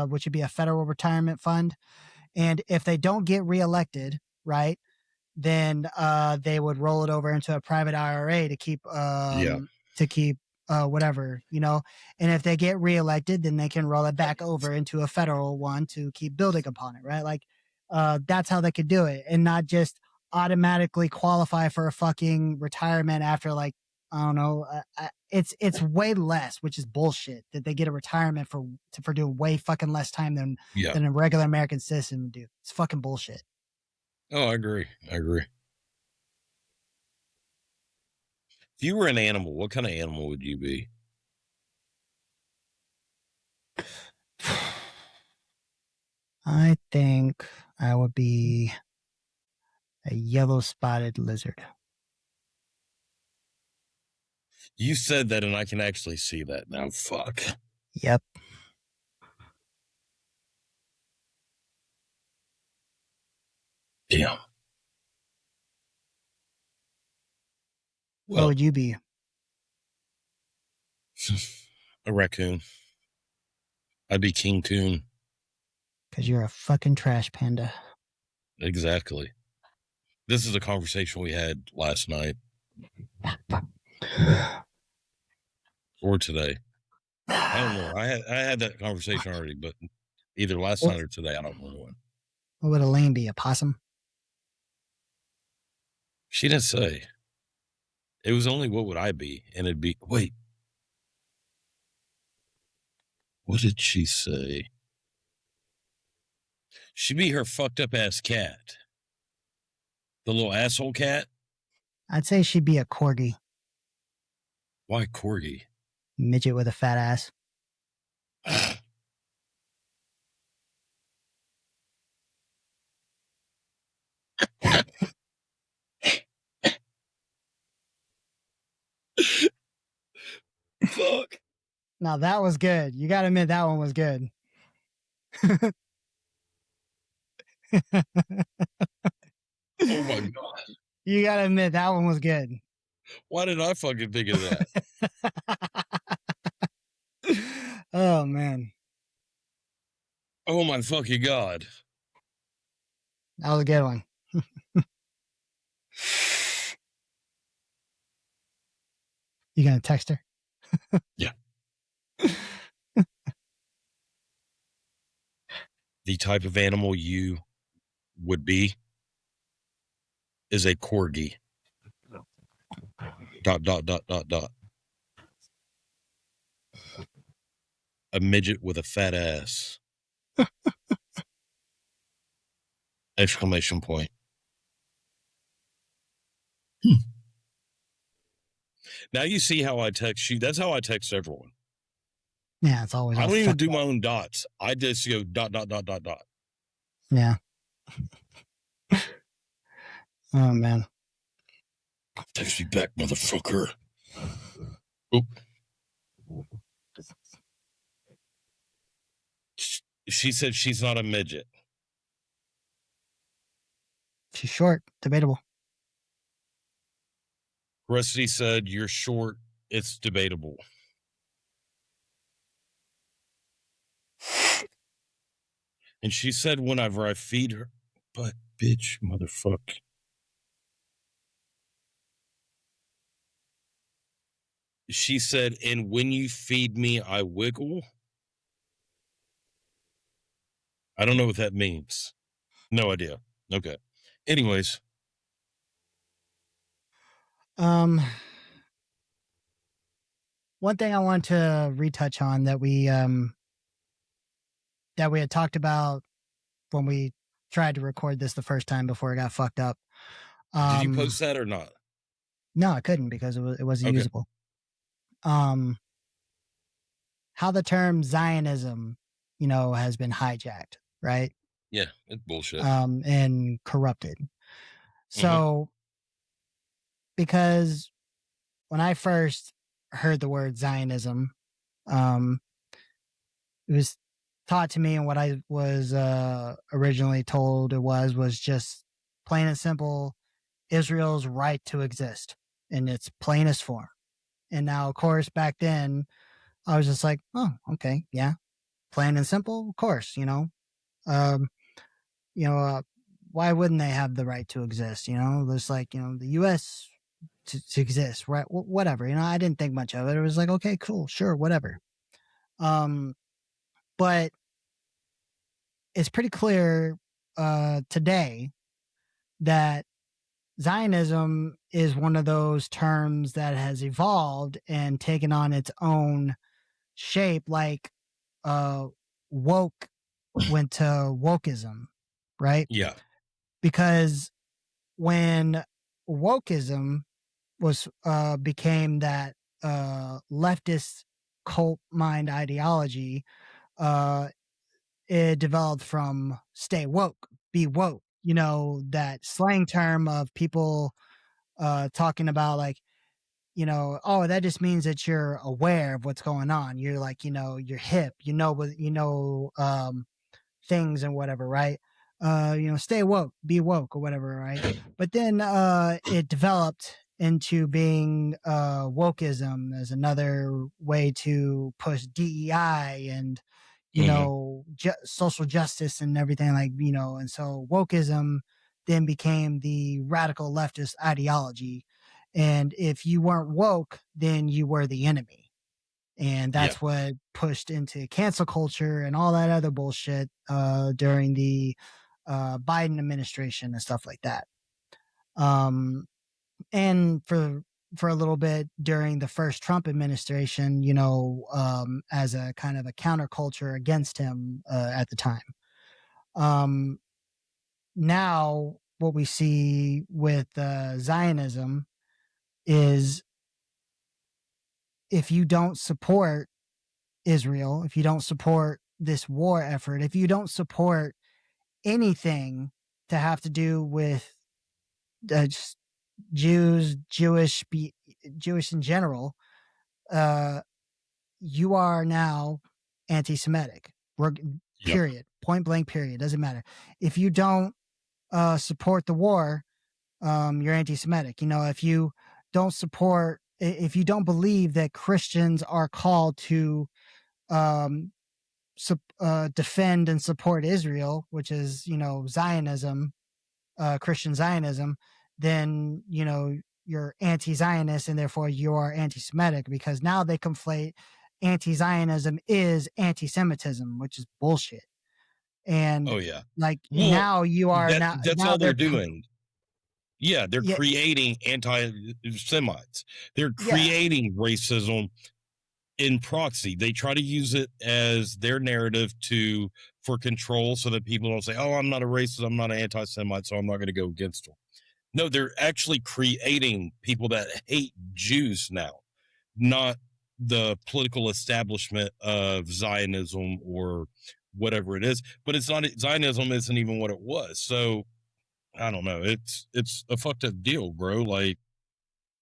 Which would be a federal retirement fund. And if they don't get reelected, right, then they would roll it over into a private IRA to keep whatever, and if they get reelected, then they can roll it back over into a federal one to keep building upon it, right? Like, that's how they could do it, and not just automatically qualify for a fucking retirement after, like, I don't know, it's way less, which is bullshit, that they get a retirement for doing way fucking less time than a regular American citizen would do. It's fucking bullshit. Oh, I agree. If you were an animal, what kind of animal would you be? I think I would be a yellow-spotted lizard. You said that, and I can actually see that now. Fuck. Yep. Damn. What would you be? A raccoon. I'd be King Coon. Because you're a fucking trash panda. Exactly. This is a conversation we had last night. Or today. I don't know. I had that conversation already, but either last night or today, I don't know when. What would Elaine be? A possum? She didn't say. It was only what would I be, and it'd be, wait. What did she say? She'd be her fucked up ass cat. The little asshole cat? I'd say she'd be a corgi. Why corgi? Midget with a fat ass. Fuck. Now that was good. You gotta admit that one was good. Oh my God. You gotta admit that one was good. Why did I fucking think of that? Oh man. Oh my fucking God. That was a good one. You gonna text her? Yeah. The type of animal you would be is a corgi. ... A midget with a fat ass. Exclamation point. Now you see how I text you. That's how I text everyone. Yeah, it's always. I all don't even fucked do up. my own dots. I just go ... Yeah. Oh man. Text me back, motherfucker. Oop. She said she's not a midget. She's short. Debatable. Rusty said you're short. It's debatable. And she said whenever I feed her, but bitch, motherfucker. She said, and when you feed me, I wiggle. I don't know what that means. No idea. Okay. Anyways. One thing I want to retouch on that we had talked about when we tried to record this the first time before it got fucked up. Did you post that or not? No, I couldn't because it wasn't Okay. usable. How the term Zionism, has been hijacked, right? Yeah, it's bullshit. And corrupted. So, because when I first heard the word Zionism, it was taught to me, and what I was originally told it was just plain and simple Israel's right to exist in its plainest form. And now, of course, back then, I was just like, oh, okay, yeah, plain and simple, of course, um, why wouldn't they have the right to exist? There's like, the U.S. to exist, right? Whatever, I didn't think much of it. It was like, okay, cool, sure, whatever. But it's pretty clear today that Zionism is one of those terms that has evolved and taken on its own shape, like woke went to wokeism, right? Yeah. Because when wokeism was became that leftist cult mind ideology, it developed from stay woke, be woke, that slang term of people talking about like, oh, that just means that you're aware of what's going on. You're like, you're hip, things and whatever, right? Stay woke, be woke or whatever, right? But then it developed into being wokeism as another way to push DEI and social justice and everything, like, and so wokeism then became the radical leftist ideology, and if you weren't woke then you were the enemy, and that's what pushed into cancel culture and all that other bullshit during the Biden administration and stuff like that. And for a little bit during the first Trump administration, as a kind of a counterculture against him at the time. Now, what we see with Zionism is if you don't support Israel, if you don't support this war effort, if you don't support anything to have to do with just Jews, Jewish in general, you are now anti-Semitic. Period. Point blank. Period. Doesn't matter if you don't support the war. You're anti-Semitic. If you don't support, if you don't believe that Christians are called to defend and support Israel, which is Zionism, Christian Zionism, then you're anti-Zionist and therefore you are anti-Semitic, because now they conflate anti-Zionism is anti-Semitism, which is bullshit. And now you are that's now all they're doing. Yeah, they're creating anti-Semites. They're creating racism in proxy. They try to use it as their narrative for control, so that people don't say, "Oh, I'm not a racist, I'm not an anti-Semite, so I'm not going to go against them." No, they're actually creating people that hate Jews now, not the political establishment of Zionism or whatever it is. But it's not, Zionism isn't even what it was. So I don't know. It's a fucked up deal, bro. Like,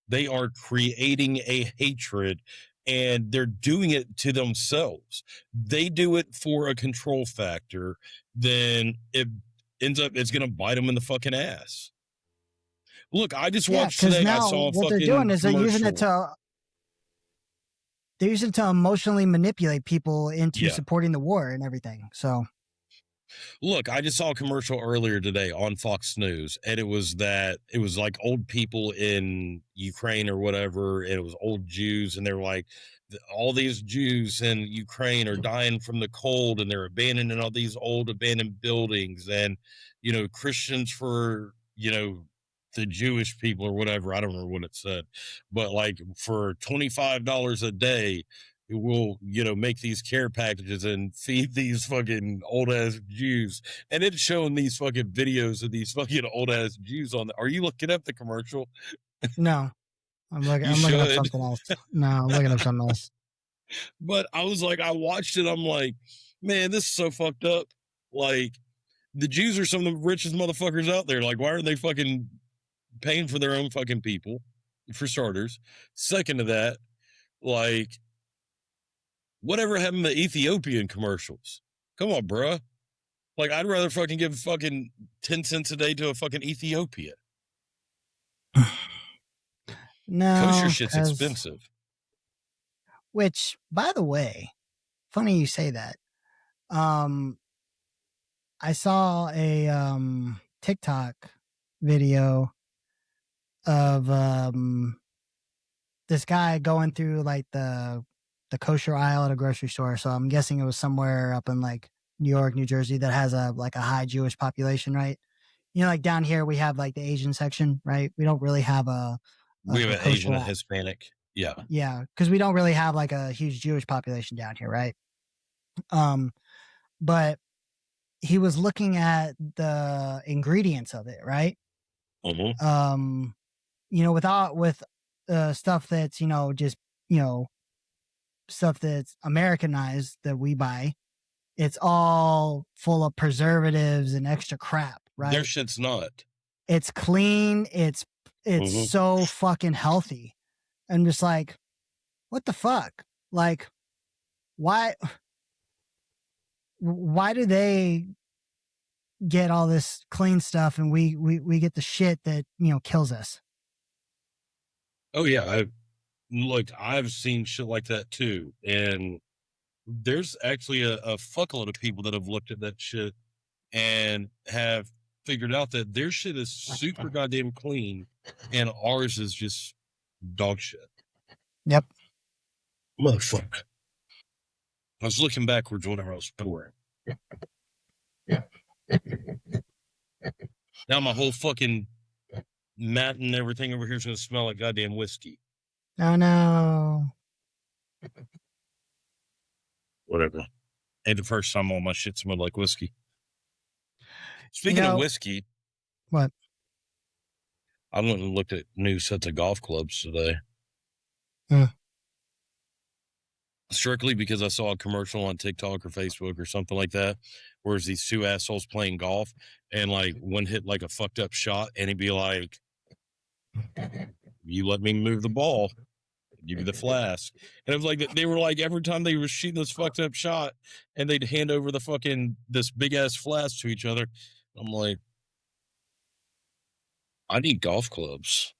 they are creating a hatred, and they're doing it to themselves. They do it for a control factor. Then it ends up, it's going to bite them in the fucking ass. Look, I just watched today. I saw a what they're fucking doing is commercial. They're using it to emotionally manipulate people into supporting the war and everything. So, look, I just saw a commercial earlier today on Fox News, and it was like old people in Ukraine or whatever, and it was old Jews, and they're like, all these Jews in Ukraine are dying from the cold, and they're abandoning all these old abandoned buildings, and Christians for the Jewish people or whatever. I don't remember what it said, but like, for $25 a day, we'll make these care packages and feed these fucking old ass Jews. And it's showing these fucking videos of these fucking old ass Jews on are you looking up the commercial? No, I'm looking up something else. No, I'm looking up something else. But I was like, I watched it, I'm like, man, this is so fucked up. Like, the Jews are some of the richest motherfuckers out there. Like, why aren't they fucking paying for their own fucking people, for starters? Second to that, like, whatever happened to Ethiopian commercials? Come on, bruh. Like, I'd rather fucking give fucking 10 cents a day to a fucking Ethiopia. No, kosher shit's expensive. Which, by the way, funny you say that. I saw a TikTok video of this guy going through like the kosher aisle at a grocery store. So I'm guessing it was somewhere up in like New York, New Jersey, that has a high Jewish population, right? Like down here we have like the Asian section, right? We don't really have we have an Asian and Hispanic. Yeah. Yeah, because we don't really have like a huge Jewish population down here, right? But he was looking at the ingredients of it, right? Mm-hmm. With stuff that's just stuff that's Americanized that we buy, it's all full of preservatives and extra crap, right? Their shit's not. It's clean. It's Mm-hmm. so fucking healthy. I'm just like, what the fuck? Like, why do they get all this clean stuff and we get the shit that kills us? Oh yeah, I've seen shit like that too, and there's actually a fuckload of people that have looked at that shit and have figured out that their shit is super goddamn clean and ours is just dog shit. Yep. Motherfucker. I was looking backwards whenever I was pouring. Yeah. Now my whole fucking mat and everything over here is going to smell like goddamn whiskey. Oh no. Whatever. Ain't the first time all my shit smelled like whiskey. Speaking of whiskey. What? I went and looked at new sets of golf clubs today. Strictly because I saw a commercial on TikTok or Facebook or something like that, where it's these two assholes playing golf, and like one hit like a fucked up shot, and he'd be like, you let me move the ball, I'll give you the flask. And it was like they were like every time they were shooting this fucked up shot, and they'd hand over the fucking this big ass flask to each other. I'm like, I need golf clubs.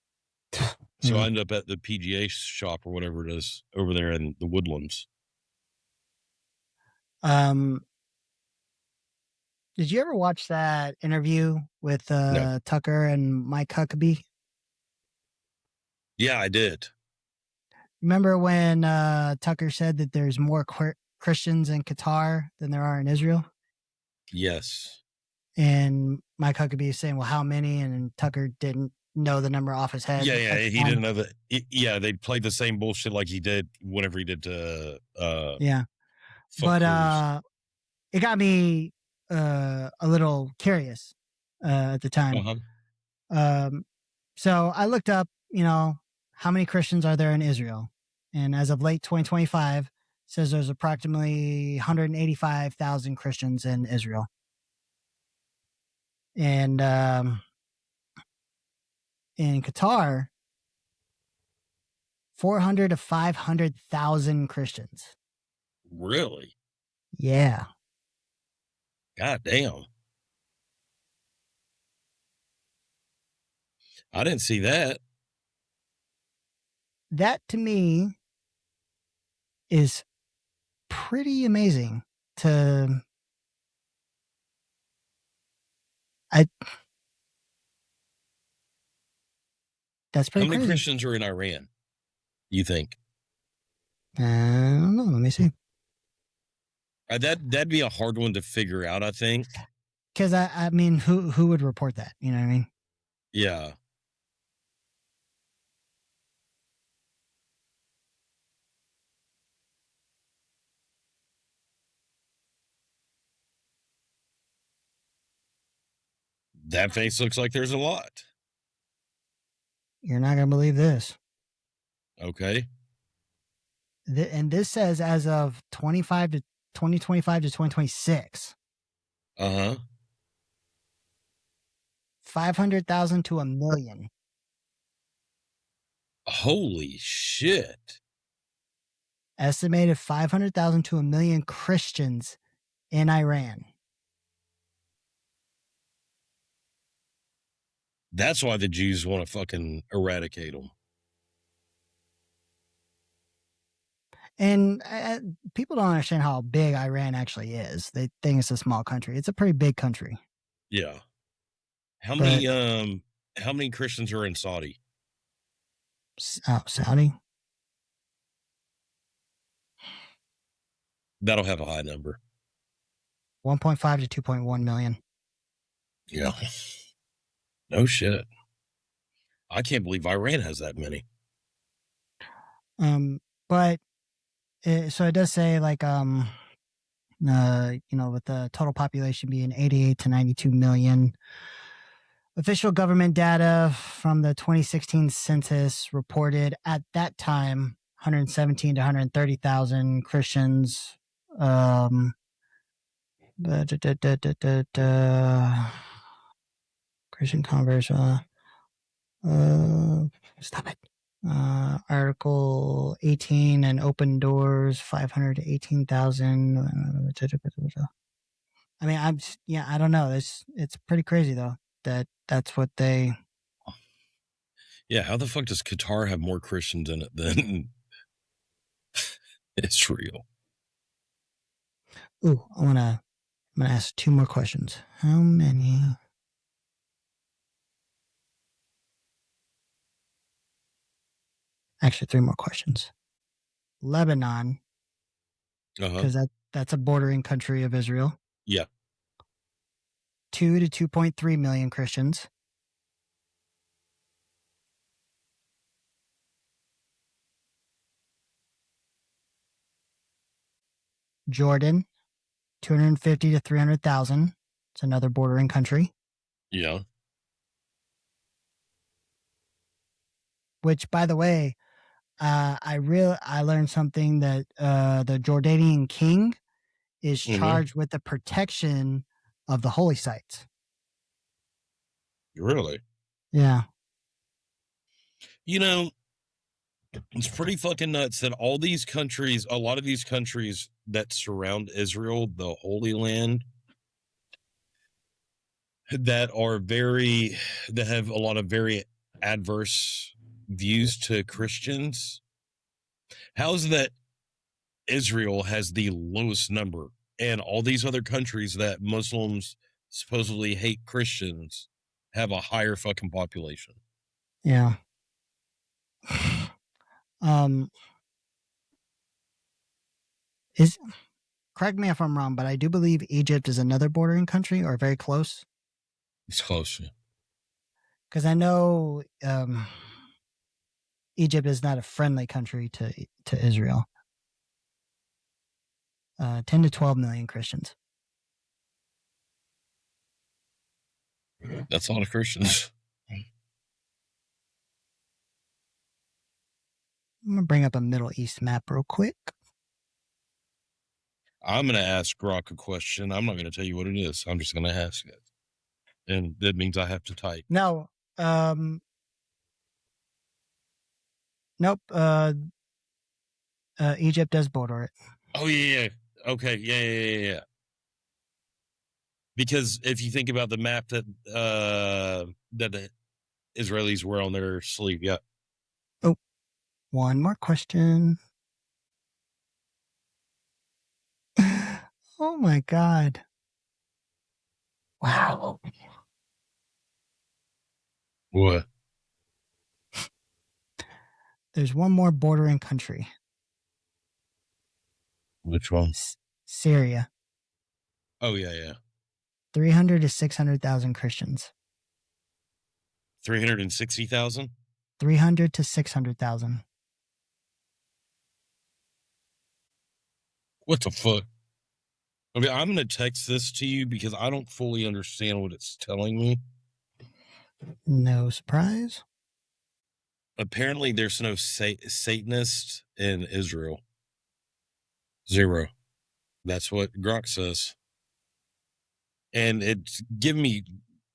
So I ended up at the PGA shop or whatever it is over there in the Woodlands. Did you ever watch that interview with No. Tucker and Mike Huckabee? Yeah, I did. Remember when Tucker said that there's more Christians in Qatar than there are in Israel? Yes. And Mike Huckabee is saying, well, how many? And Tucker didn't know the number off his head. Yeah, he didn't know that. Yeah, they played the same bullshit like he did whenever he did yeah. But it got me a little curious at the time. So I looked up, how many Christians are there in Israel? And as of late 2025, says there's approximately 185,000 Christians in Israel. And in Qatar, 400 to 500,000 Christians. Really? Yeah. God damn. I didn't see that. That to me is pretty amazing to that's pretty How many crazy. Christians are in Iran, you think? I don't know. Let me see. That'd be a hard one to figure out, I think. Because I mean, who would report that? You know what I mean? Yeah. That face looks like there's a lot. You're not going to believe this. Okay. And this says as of 2025 to 2026. 500,000 to 1 million. Holy shit. Estimated 500,000 to 1 million Christians in Iran. That's why the Jews want to fucking eradicate them. And people don't understand how big Iran actually is. They think it's a small country. It's a pretty big country. Yeah. How many Christians are in Saudi? Saudi? That'll have a high number. 1.5 to 2.1 million. Yeah. No shit. I can't believe Iran has that many. But so it does say like with the total population being 88 to 92 million. Official government data from the 2016 census reported at that time 117 to 130,000 Christians. Christian converts. Stop it. Article 18 and open doors 500 to 18,000. I mean, I don't know. It's pretty crazy though that's what they. Yeah, how the fuck does Qatar have more Christians in it than Israel? Ooh, I'm gonna ask 2 more questions. How many? Actually, 3 more questions. Lebanon, because that's a bordering country of Israel. Yeah. 2 to 2.3 million Christians. Jordan, 250 to 300,000. It's another bordering country. Yeah. Which, by the way, I learned something that the Jordanian king is charged with the protection of the holy sites. Really? Yeah. You know, it's pretty fucking nuts that all these countries, a lot of these countries that surround Israel, the Holy Land, that have a lot of very adverse views to Christians. How's that Israel has the lowest number, and all these other countries that Muslims supposedly hate Christians have a higher fucking population? Yeah. Is correct me if I'm wrong, but I do believe Egypt is another bordering country or very close. It's close. Because I know Egypt is not a friendly country to Israel. 10 to 12 million Christians. That's a lot of Christians. I'm gonna bring up a Middle East map real quick. I'm going to ask Grok a question. I'm not going to tell you what it is. I'm just going to ask it. And that means I have to type. No. Nope. Egypt does border it. Oh, yeah. Okay. Yeah. Because if you think about the map that the Israelis wear on their sleeve, yeah. Oh, one more question. Oh my God. Wow. What? There's one more bordering country. Which one? Syria. Oh, yeah. 300 to 600,000 Christians. 360,000? 300 to 600,000. What the fuck? I mean, I'm going to text this to you because I don't fully understand what it's telling me. No surprise. Apparently, there's no Satanist in Israel. 0. That's what Grok says. And it's giving me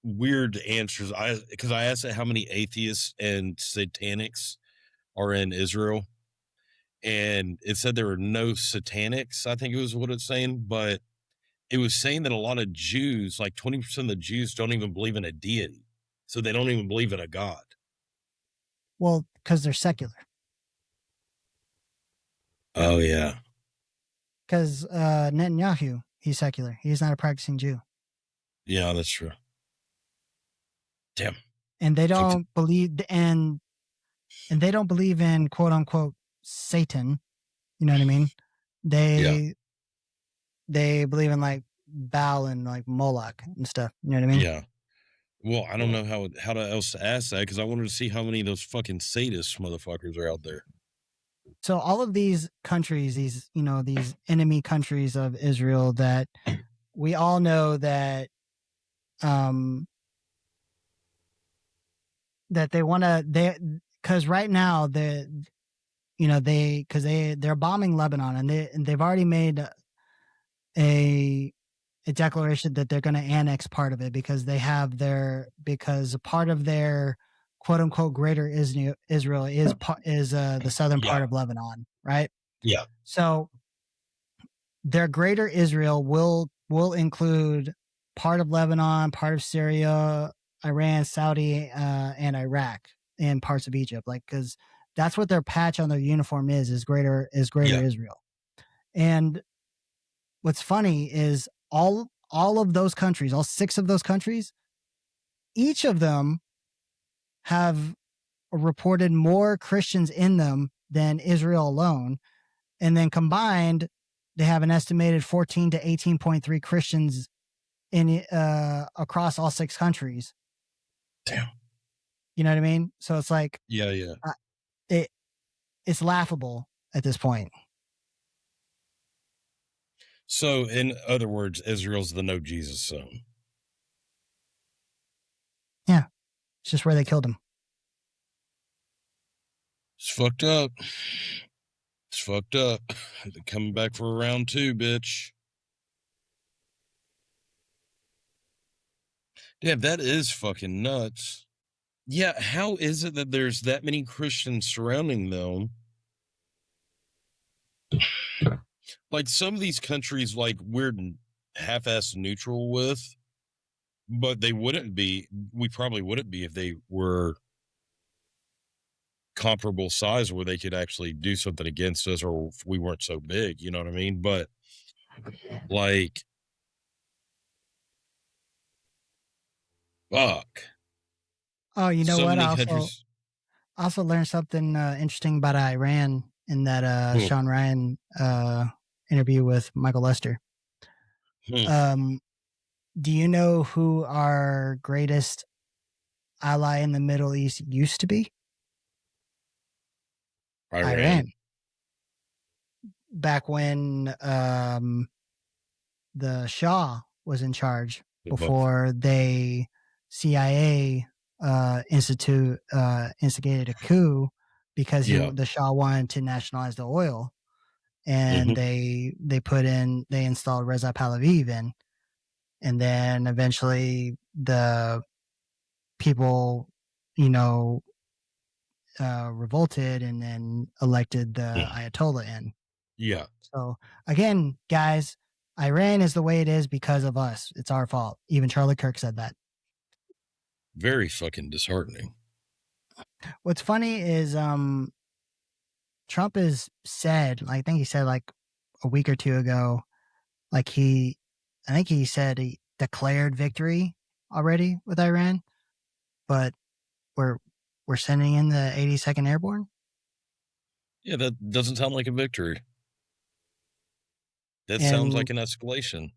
weird answers. Because I asked it how many atheists and satanics are in Israel. And it said there were no satanics, I think it was what it's saying. But it was saying that a lot of Jews, like 20% of the Jews, don't even believe in a deity. So they don't even believe in a God. Well, because they're secular. Oh, yeah. Because Netanyahu, he's secular. He's not a practicing Jew. Yeah, that's true. Damn. And they don't believe and they don't believe in quote unquote Satan. You know what I mean? They believe in like Baal and like Moloch and stuff. You know what I mean? Yeah. Well, I don't know how else to ask that because I wanted to see how many of those fucking sadist motherfuckers are out there. So all of these countries, these enemy countries of Israel, that we all know that that they want to because right now they're bombing Lebanon and they've already made a declaration that they're going to annex part of it because because part of their quote unquote greater Israel is the southern part of Lebanon, right? Yeah. So their greater Israel will include part of Lebanon, part of Syria, Iran, Saudi, and Iraq, and parts of Egypt, like because that's what their patch on their uniform is greater Israel. And what's funny is all of those countries, all 6 of those countries, each of them have reported more Christians in them than Israel alone. And then combined, they have an estimated 14 to 18.3 Christians in across all 6 countries. Damn. You know what I mean? So it's like, yeah. It's laughable at this point. So, in other words, Israel's the no Jesus zone. Yeah, it's just where they killed him. It's fucked up. It's fucked up. They're coming back for round 2, bitch. Damn, that is fucking nuts. Yeah, how is it that there's that many Christians surrounding them? Like some of these countries, like we're half-ass neutral with, but they wouldn't be. We probably wouldn't be if they were comparable size where they could actually do something against us, or if we weren't so big. You know what I mean? But like, fuck, Oh, you know so what? many I countries. also learned something interesting about Iran in that Hmm, Sean Ryan interview with Michael Lester. hmm, Um, do you know who our greatest ally in the Middle East used to be? Iran. Iran. Back when the Shah was in charge, But before they CIA instigated a coup because yeah, the Shah wanted to nationalize the oil, and hmm, they installed Reza Pahlavi in, and then eventually the people, you know, revolted and then elected the Ayatollah in. yeah, So again, guys, Iran is the way it is because of us. It's our fault. Even Charlie Kirk said that. very fucking disheartening. What's funny is Trump has said, I think he said like a week or two ago, like I think he said he declared victory already with Iran, but we're we're sending in the 82nd Airborne, Yeah, that doesn't sound like a victory. That sounds and like an escalation.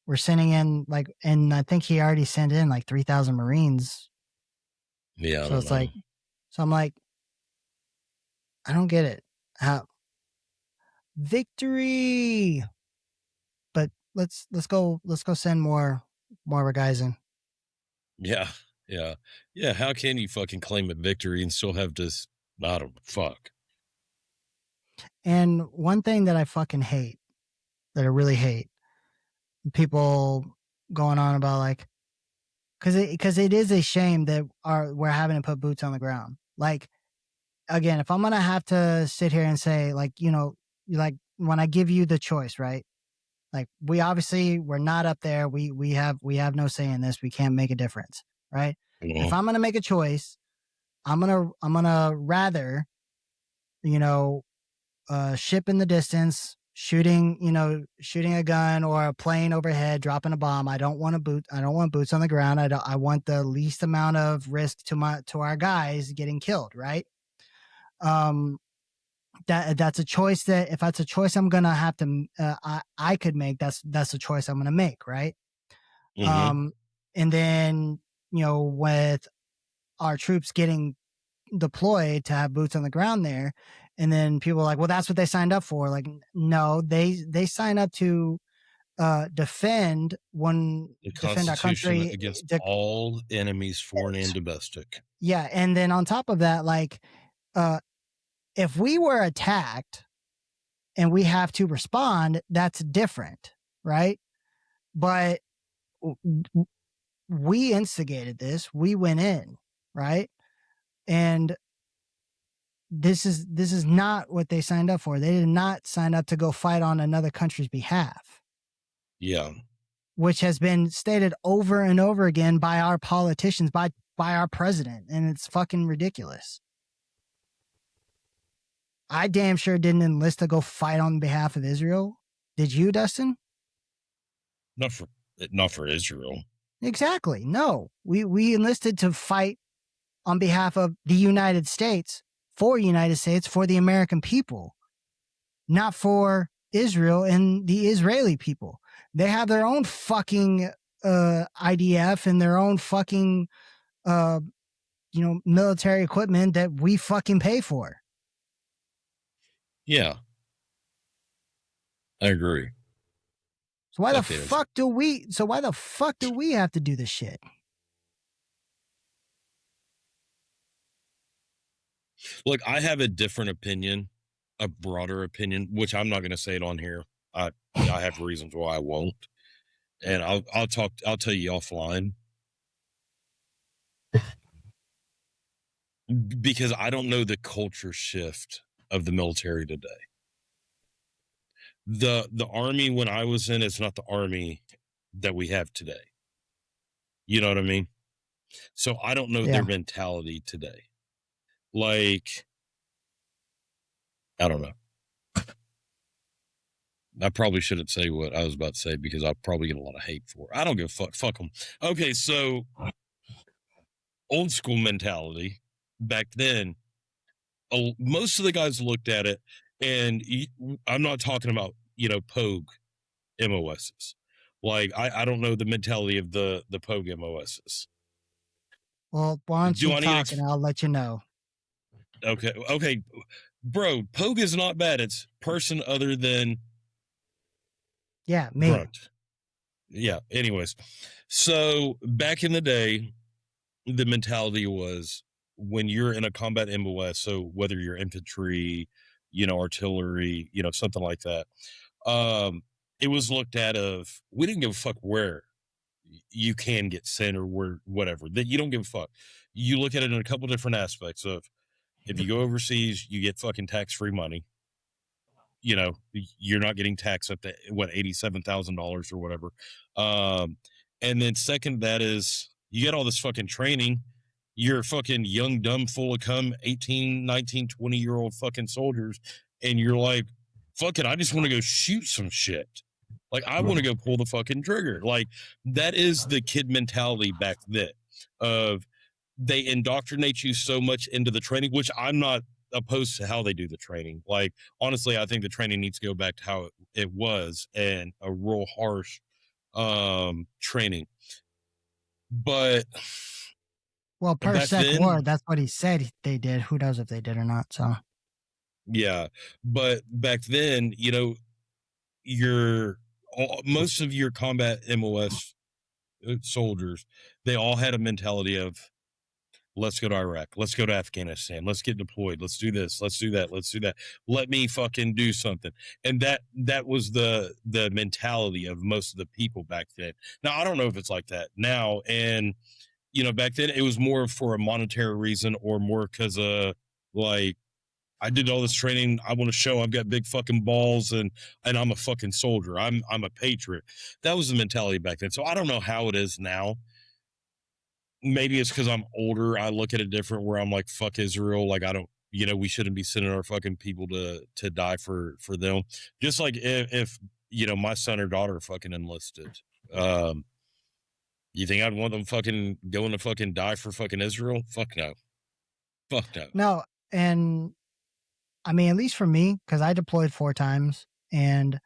we're sending in like, and I think he already sent in like 3,000 Marines. Yeah, I So don't it's know. like, so I'm like, I don't get it. How victory? But let's go send more of our guys in. Yeah, yeah, yeah. How can you fucking claim a victory and still have this? I don't fuck. And one thing that I fucking hate, that I really hate, people going on about like, because it is a shame that we're having to put boots on the ground. Like again, if I'm gonna have to sit here and say like, like when I give you the choice, right? Like we're not up there. We have no say in this. We can't make a difference, right? If Mhm. I'm gonna make a choice, I'm gonna rather, you know, ship in the distance, shooting a gun or a plane overhead, dropping a bomb. I don't want boots on the ground. I want the least amount of risk to our guys getting killed. Right. Um, that's a choice that if that's a choice I'm gonna have to, I could make. That's a choice I'm gonna make. Right. Mhm. Um, and then with our troops getting deployed to have boots on the ground there, and then people are like, well, that's what they signed up for. Like, no, they sign up to The defend our Constitution country. against all enemies, foreign and domestic. Yeah, and then on top of that, like, uh if we were attacked and we have to respond, that's different, right? But we instigated this, we went in, right? And this is not what they signed up for. They did not sign up to go fight on another country's behalf, Yeah, which has been stated over and over again by our politicians, by our president, and it's fucking ridiculous. I damn sure didn't enlist to go fight on behalf of Israel. Did you, Dustin? not for not for Israel. Exactly. No. We enlisted to fight on behalf of the United States, for the American people, not for Israel and the Israeli people. They have their own fucking IDF and their own fucking uh, military equipment that we fucking pay for. Yeah, I agree. So why the Fuck Israel. fuck do we? So why the fuck do we have to do this shit? Look, I have a different opinion, a broader opinion, which I'm not going to say it on here. I have reasons why I won't, and I'll tell you offline. because I don't know the culture shift of the military today. The army when I was in is not the army that we have today. You know what I mean? So I don't know their mentality today. Like, I don't know. I probably shouldn't say what I was about to say because I'll probably get a lot of hate for it. I don't give a fuck. Fuck them. Okay, so old school mentality back then, most of the guys looked at it, and I'm not talking about, Pogue MOSs. Like, I don't know the mentality of the Pogue MOSs. Well, why don't Do you I need talk and I'll let you know. Okay. Bro, Pogue is not bad. It's person other than Yeah, me. Brunt. Yeah, anyways. So back in the day, the mentality was when you're in a combat MOS, so whether you're infantry, artillery, something like that, it was looked at of, we didn't give a fuck where you can get sent or where, whatever, that you don't give a fuck. You look at it in a couple different aspects of, if you go overseas, you get fucking tax-free money. You're not getting taxed up to what, $87,000 or whatever. And then second, that is, you get all this fucking training. You're fucking young, dumb, full of cum, 18, 19, 20-year-old fucking soldiers. And you're like, fuck it, I just want to go shoot some shit. Like, I want to go pull the fucking trigger. Like, that is the kid mentality back then of, they indoctrinate you so much into the training, which I'm not opposed to how they do the training. Like, honestly, I think the training needs to go back to how it was, and a real harsh training. But well, per back sec then, war, that's what he said they did. Who knows if they did or not? So yeah, but back then, most of your combat MOS soldiers, they all had a mentality of, let's go to Iraq. Let's go to Afghanistan. Let's get deployed. Let's do this. Let's do that. Let's do that. Let me fucking do something. And that was the mentality of most of the people back then. Now, I don't know if it's like that now. And, back then it was more for a monetary reason, or more because like, I did all this training. I want to show I've got big fucking balls, and I'm a fucking soldier. I'm a patriot. That was the mentality back then. So I don't know how it is now. Maybe it's because I'm older. I look at it different, where I'm like, fuck Israel. Like, I don't, we shouldn't be sending our fucking people to die for them. Just like if my son or daughter fucking enlisted. You think I'd want them fucking going to fucking die for fucking Israel? Fuck no. Fuck no. No, and I mean, at least for me, because I deployed 4 times, and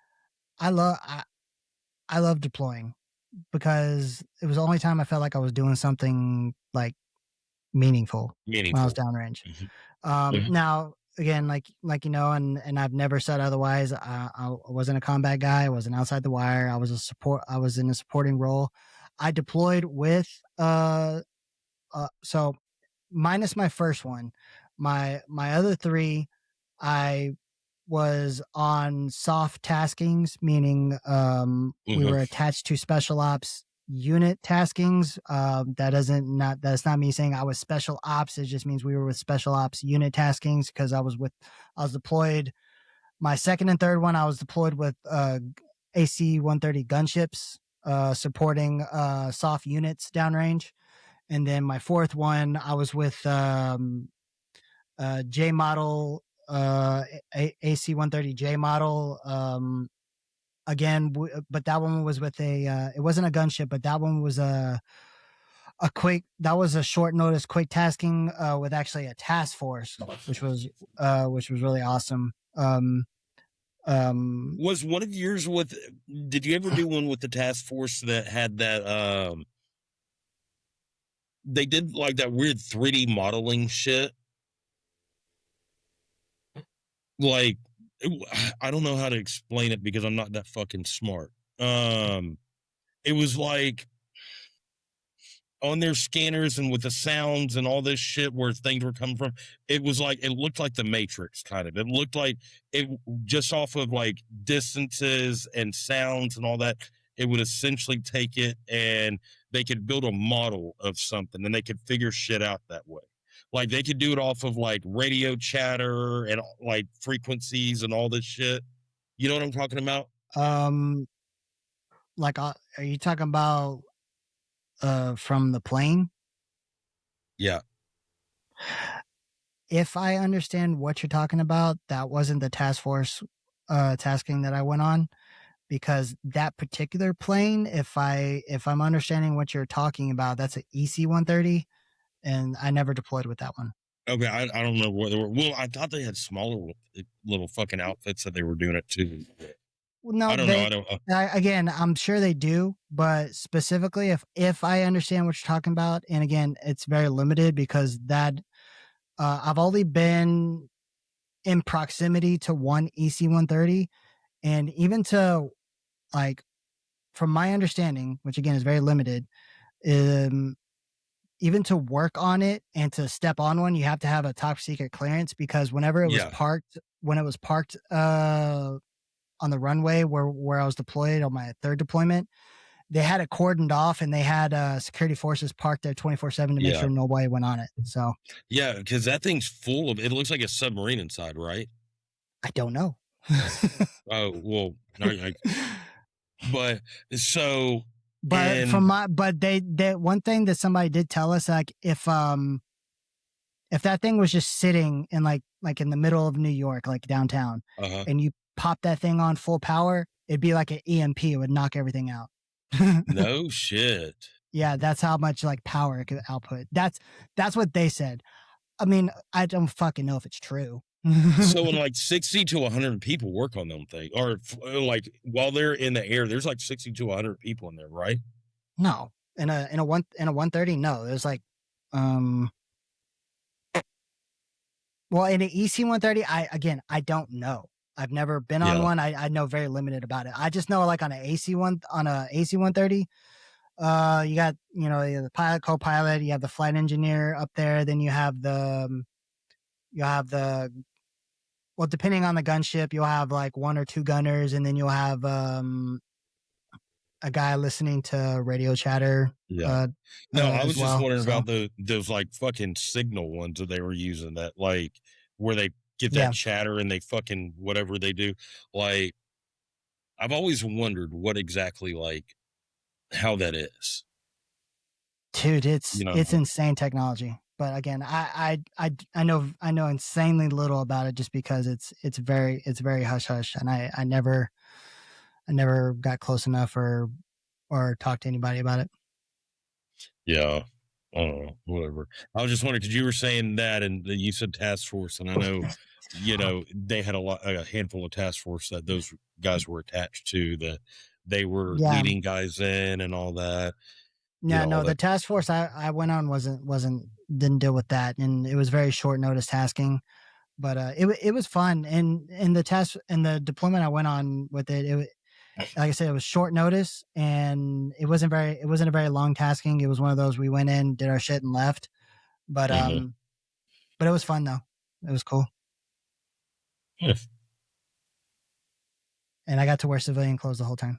I love deploying, because it was the only time I felt like I was doing something like meaningful when I was downrange. Mm-hmm. Now, again, like and I've never said otherwise. I wasn't a combat guy. I wasn't outside the wire. I was in a supporting role. I deployed with so minus my first one, my other 3, I was on soft taskings, meaning we were attached to special ops unit taskings. That's not me saying I was special ops. It just means we were with special ops unit taskings, because I was deployed. My second and third one, I was deployed with AC-130 gunships, supporting soft units downrange. And then my fourth one, I was with J model, AC-130 J model. Again, but that one was with it wasn't a gunship, but that one was a short notice quick tasking with actually a task force, which was really awesome. Was one of yours with, did you ever do one with the task force that had that they did like that weird 3D modeling shit? Like, I don't know how to explain it because I'm not that fucking smart. It was like on their scanners and with the sounds and all this shit where things were coming from, it looked like the Matrix, kind of. It looked like it, just off of like distances and sounds and all that, it would essentially take it, and they could build a model of something, and they could figure shit out that way. Like they could do it off of like radio chatter and like frequencies and all this shit. You know what I'm talking about? Like, are you talking about from the plane? Yeah. If I understand what you're talking about, that wasn't the task force tasking that I went on, because that particular plane, if I'm understanding what you're talking about, that's an EC-130, and I never deployed with that one. Okay, I don't know what they were. Well, I thought they had smaller little fucking outfits that they were doing it too. Well, no, I don't know. I don't. again, I'm sure they do, but specifically, if I understand what you're talking about, and again, it's very limited because that I've only been in proximity to one EC-130, and even to, like, from my understanding, which again is very limited, even to work on it and to step on one, you have to have a top secret clearance, because whenever it was parked, on the runway where I was deployed on my third deployment, they had it cordoned off and they had security forces parked there 24/7 to make sure nobody went on it. So yeah, because that thing's full of. It looks like a submarine inside, right? I don't know. Oh well, but so. But they one thing that somebody did tell us, like, if that thing was just sitting in like in the middle of New York, like downtown, and you pop that thing on full power, it'd be like an EMP. It would knock everything out. No shit. Yeah, that's how much like power it could output. That's what they said. I mean, I don't fucking know if it's true. So when like 60 to 100 people work on them thing, or like while they're in the air, there's like 60 to 100 people in there, right? No, in a 130, no. There's like, well, in an EC-130, I don't know. I've never been on one. I know very limited about it. I just know, like, on an AC-130, you got, the pilot, co-pilot, you have the flight engineer up there, then you have the well, depending on the gunship, you'll have like one or two gunners, and then you'll have a guy listening to radio chatter. No, I was just wondering so. about those like fucking signal ones that they were using, that like where they get that chatter and they fucking whatever they do. Like, I've always wondered what exactly, like, how that is. Dude, it's insane technology. But again, I know insanely little about it, just because it's very hush hush, and I never got close enough or talked to anybody about it. Yeah, I don't know, whatever. I was just wondering, because you were saying that, and you said task force, and I know they had a handful of task force that those guys were attached to, that they were leading guys in and all that. Yeah, no, the task force I went on didn't deal with that, and it was very short notice tasking, but it was fun. And in the deployment I went on with it, like I said, it was short notice, and it wasn't a very long tasking. It was one of those, we went in, did our shit, and left. But but it was fun though. It was cool. Yes. And I got to wear civilian clothes the whole time.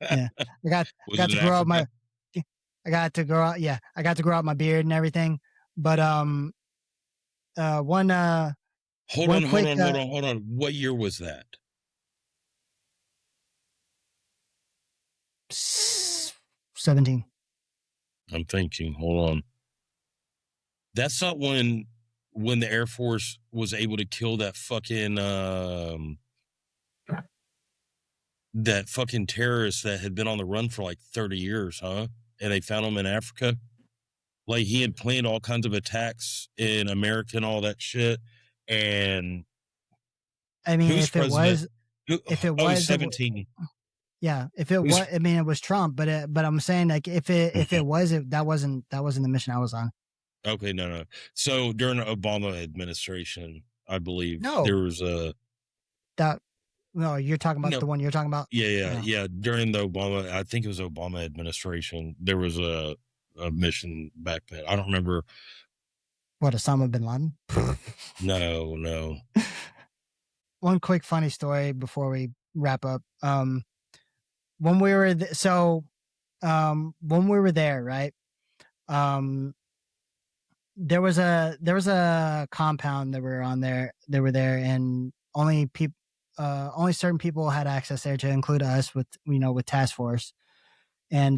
Yeah, I got to grow out my. I got to grow out my beard and everything. But hold on. What year was that? 17. I'm thinking. Hold on. That's not when the Air Force was able to kill that fucking terrorist that had been on the run for like 30 years, huh? And they found him in Africa. Like, he had planned all kinds of attacks in America and all that shit. And I mean, if it was 17. Yeah, if it was, I mean, it was Trump, but I'm saying, like, if it was, that wasn't the mission I was on. Okay, no. So during the Obama administration, I believe No. there was No, you're talking about the one you're talking about? Yeah. During the Obama, I think it was Obama administration, there was a mission back then. I don't remember. What, Osama bin Laden? No. One quick funny story before we wrap up. When we were when we were there, right? there was a compound that were on there. They were there, and only certain people had access there, to include us with task force. And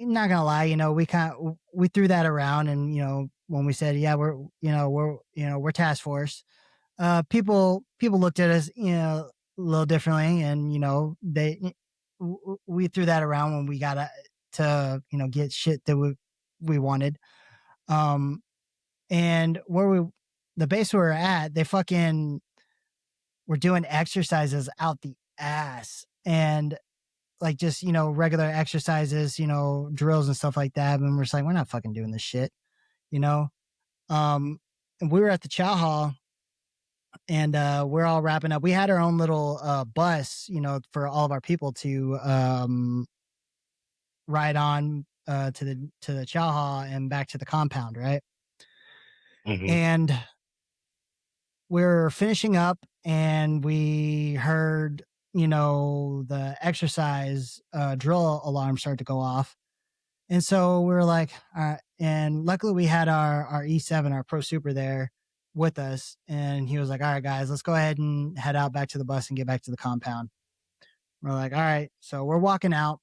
not gonna lie, we threw that around, and when we said, yeah, we're task force, people looked at us a little differently, and we threw that around when we got to get shit that we wanted. And the base we were at, they fucking were doing exercises out the ass, and like just regular exercises, drills and stuff like that. And we're just like, we're not fucking doing this shit, you know. And we were at the chow hall, and we're all wrapping up. We had our own little bus, for all of our people to ride on to the chow hall and back to the compound, right? Mhm. And we're finishing up, and we heard the exercise drill alarm start to go off. And so we were like, all right. And luckily we had our E7, our Pro Super, there with us. And he was like, all right, guys, let's go ahead and head out back to the bus and get back to the compound. We're like, all right. So we're walking out.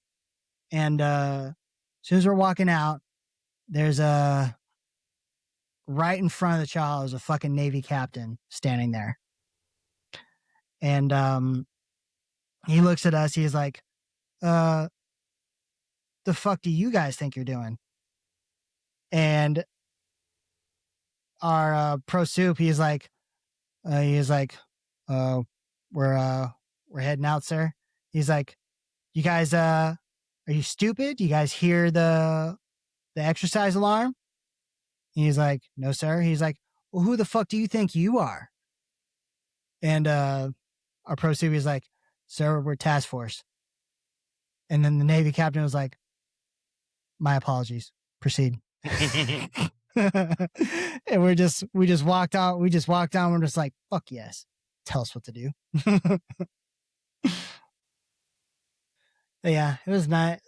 And as soon as we're walking out, there's right in front of the child is a fucking Navy captain standing there. And he looks at us. He's like, the fuck do you guys think you're doing? And our Pro Soup, he's like, we're heading out, sir. He's like, you guys, are you stupid? You guys hear the exercise alarm? He's like, no, sir. He's like, well, who the fuck do you think you are? And our Pro Soup is like, sir, we're task force. And then the Navy captain was like, my apologies. Proceed. And we just walked out. We're just like, fuck yes. Tell us what to do. Yeah, it was nice.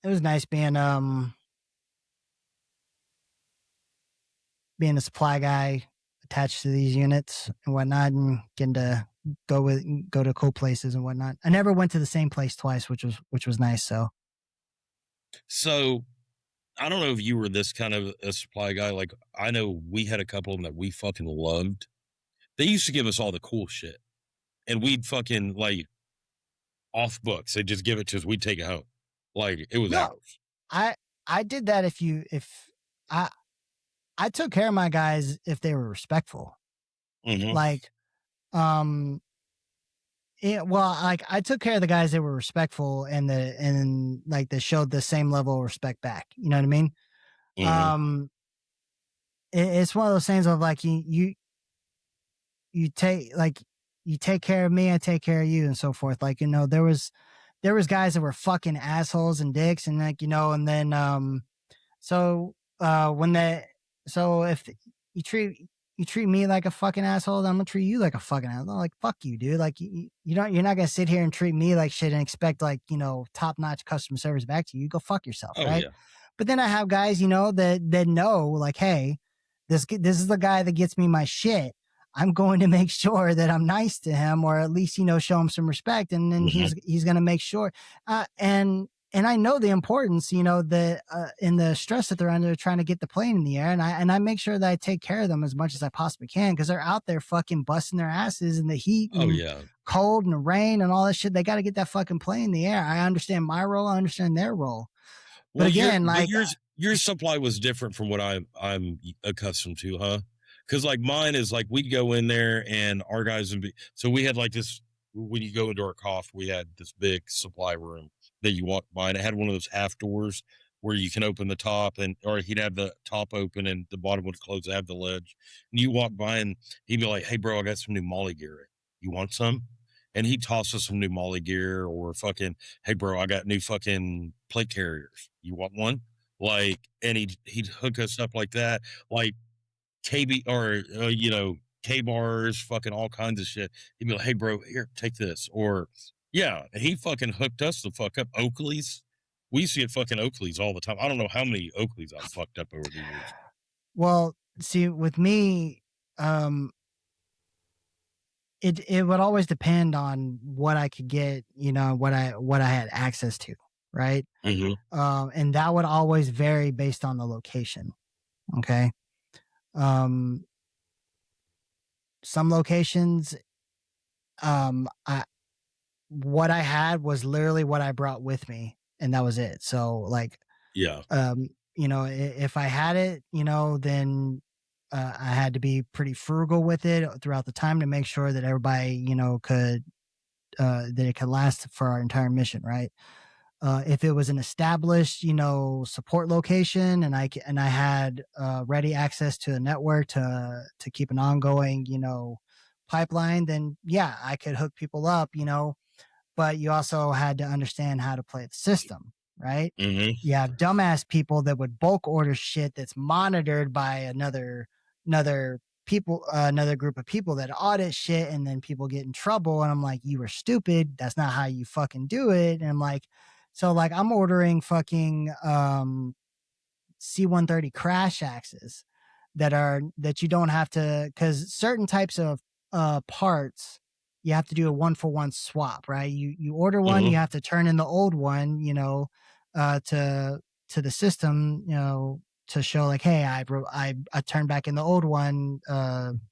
It was nice being a supply guy attached to these units and whatnot, and getting to go to cool places and whatnot. I never went to the same place twice, which was nice. So I don't know if you were this kind of a supply guy. Like, I know we had a couple of them that we fucking loved. They used to give us all the cool shit, and we'd fucking like off books. They'd just give it to us. We'd take it home. Like, it was ours. I did that. I took care of my guys if they were respectful. Mhm. Like, like I took care of the guys that were respectful and like they showed the same level of respect back. You know what I mean? Mhm. It's one of those things of like you take care of me, I take care of you, and so forth. Like, there was guys that were fucking assholes and dicks, and like, and then so if you treat me like a fucking asshole, then I'm gonna treat you like a fucking asshole. Like, fuck you, dude. Like, you're not gonna sit here and treat me like shit and expect like top notch customer service back to you. Go fuck yourself, Oh, right? yeah. But then I have guys, that know like, hey, this is the guy that gets me my shit. I'm going to make sure that I'm nice to him, or at least show him some respect, and then he's going to make sure. And I know the importance, that in the stress that they're under trying to get the plane in the air, and I make sure that I take care of them as much as I possibly can, because they're out there fucking busting their asses in the heat and Oh, yeah. cold and the rain and all that shit. They got to get that fucking plane in the air. I understand my role. I understand their role. Well, But again, your supply was different from what I'm accustomed to, huh? Because like mine is like we'd go in there and our guys would be. So we had like this when you go into our cough, we had this big supply room that you walk by, and it had one of those half doors where you can open the top, or he'd have the top open and the bottom would close, have the ledge, and you walk by and he'd be like, "Hey, bro, I got some new Molly gear. You want some?" And he'd toss us some new Molly gear, or fucking, "Hey, bro, I got new fucking plate carriers. You want one?" Like, and he'd hook us up like that, like KB or K-bars, fucking all kinds of shit. He'd be like, "Hey, bro, here, take this." Or yeah, he fucking hooked us the fuck up. Oakley's. We used to get fucking Oakleys all the time. I don't know how many Oakleys I've fucked up over the years. Well, see, with me, it would always depend on what I could get, what I had access to, right? And that would always vary based on the location. Okay. Some locations, what I had was literally what I brought with me, and that was it. So like, Yeah. If I had it, then I had to be pretty frugal with it throughout the time to make sure that everybody, could that it could last for our entire mission, right? If it was an established, support location, and I had ready access to a network to keep an ongoing, pipeline, then yeah, I could hook people up, but you also had to understand how to play the system, right? You have dumbass people that would bulk order shit that's monitored by another group of people that audit shit, and then people get in trouble. And I'm like, you were stupid. That's not how you fucking do it. And I'm like, so like I'm ordering fucking C-130 crash axes that you don't have to, because certain types of parts you have to do a 1-for-1 swap, right? You order one, you have to turn in the old one, to the system, to show like, hey, I turned back in the old one,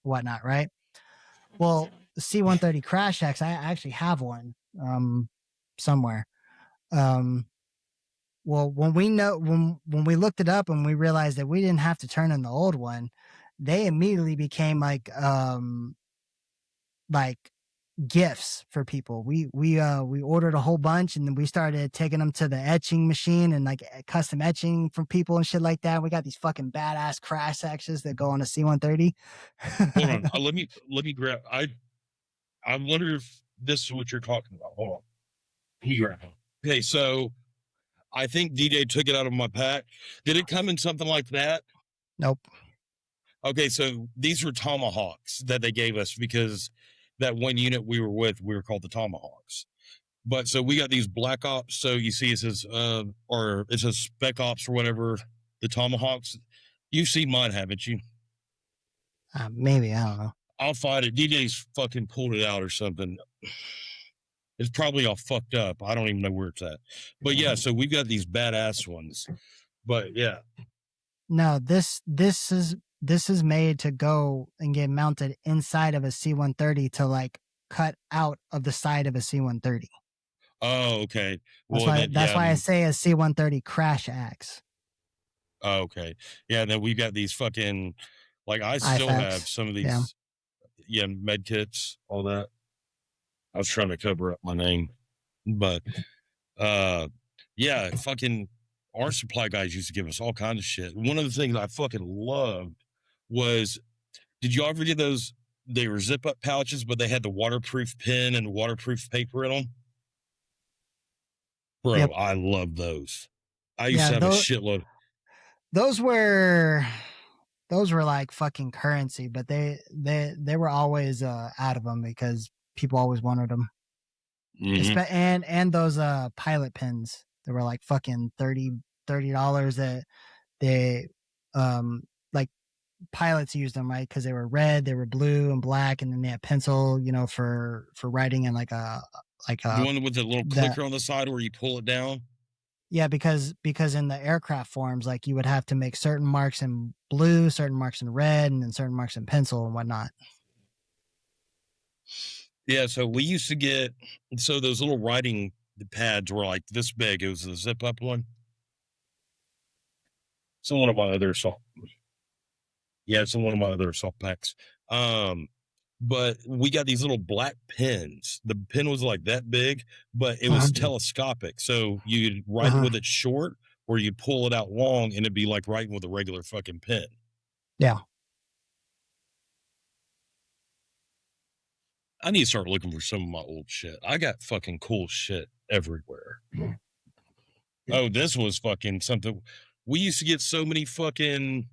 whatnot, right? Well, the C-130 crash axe, I actually have one somewhere. Well, when we looked it up and we realized that we didn't have to turn in the old one, they immediately became like gifts for people. We ordered a whole bunch, and then we started taking them to the etching machine and like custom etching from people and shit like that. We got these fucking badass crash axes that go on a C-130. Hold on, let me grab. I wonder if this is what you're talking about. Hold on. He grabbed it. Okay, so I think DJ took it out of my pack. Did it come in something like that? Nope. Okay, so these were Tomahawks that they gave us because that one unit we were with, we were called the Tomahawks. But so we got these Black Ops. So you see, it says, or it says Spec Ops or whatever, the Tomahawks. You've seen mine, haven't you? Maybe, I don't know. I'll find it. DJ's fucking pulled it out or something. It's probably all fucked up. I don't even know where it's at. But yeah, so we've got these badass ones. But yeah. No, this is made to go and get mounted inside of a C-130 to like cut out of the side of a C-130. Oh, okay. That's why I say a C-130 crash axe. Oh, okay. Yeah, then we've got these fucking, like, I still have some of these, med kits, all that. I was trying to cover up my name. But, yeah, fucking our supply guys used to give us all kinds of shit. One of the things I fucking loved was, did you ever get those? They were zip up pouches, but they had the waterproof pen and waterproof paper in them. Bro, yep. I love those. I used to have a shitload. Those were like fucking currency, but they were always out of them because people always wanted them. And those pilot pins that were like fucking $30 that they like pilots used them, right? Because they were red, they were blue and black, and then they had pencil, for writing, and the one with the little clicker on the side where you pull it down. Yeah, because in the aircraft forms, like you would have to make certain marks in blue, certain marks in red, and then certain marks in pencil and whatnot. Yeah, so we used to get, so those little writing pads were like this big. It was a zip up one. So one of my other assault. Yeah, it's one of my other assault packs. But we got these little black pens. The pen was like that big, but it was telescopic. So you'd write with it short, or you'd pull it out long, and it'd be like writing with a regular fucking pen. Yeah. I need to start looking for some of my old shit. I got fucking cool shit everywhere. Oh, this was fucking something. We used to get so many fucking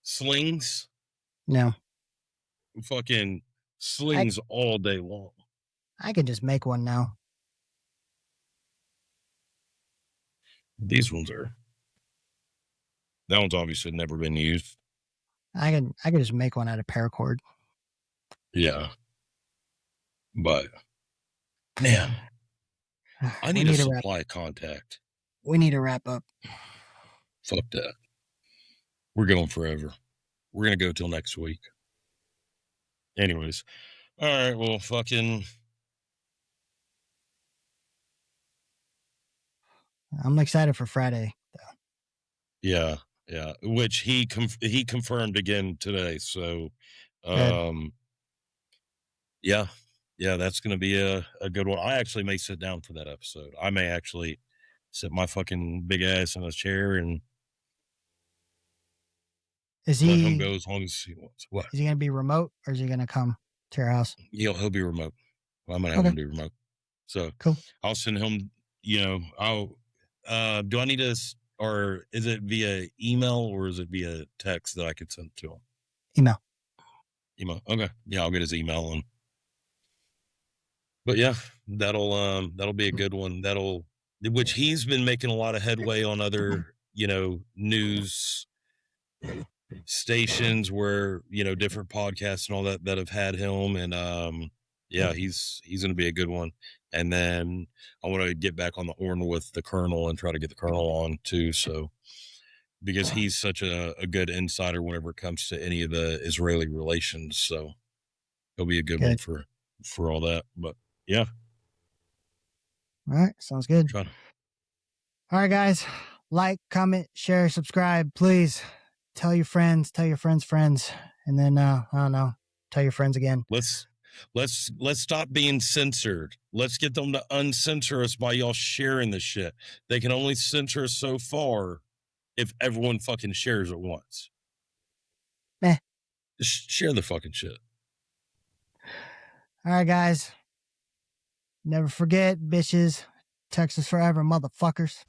slings. No. Fucking slings all day long. I can just make one now. These ones are. That one's obviously never been used. I could just make one out of paracord. Yeah. But man, I need a supply contact. We need to wrap up. Fuck that. We're going forever. We're gonna go till next week. Anyways. All right, well, fucking. I'm excited for Friday. Yeah, yeah. Which he confirmed again today. So, yeah, that's gonna be a good one. I actually may sit down for that episode. I may actually sit my fucking big ass in a chair and let him go as long as he wants. What? Is he gonna be remote or is he gonna come to your house? He'll be remote. Well, I'm gonna have him do remote. So cool. I'll send him. I'll. Do I need to, or is it via email or is it via text that I could send to him? Email. Okay. Yeah, I'll get his email but yeah, that'll be a good one. Which he's been making a lot of headway on other, news stations where, different podcasts and all that have had him. And, yeah, he's going to be a good one. And then I want to get back on the horn with the Colonel and try to get the Colonel on too. So, because he's such a good insider whenever it comes to any of the Israeli relations. So he'll be a good one for all that. But yeah. All right. Sounds good. All right, guys. Like, comment, share, subscribe, please. Tell your friends, friends. And then, I don't know, tell your friends again. Let's stop being censored. Let's get them to uncensor us by y'all sharing the shit. They can only censor us so far if everyone fucking shares at once. Just share the fucking shit. All right, guys. Never forget, bitches. Texas forever, motherfuckers.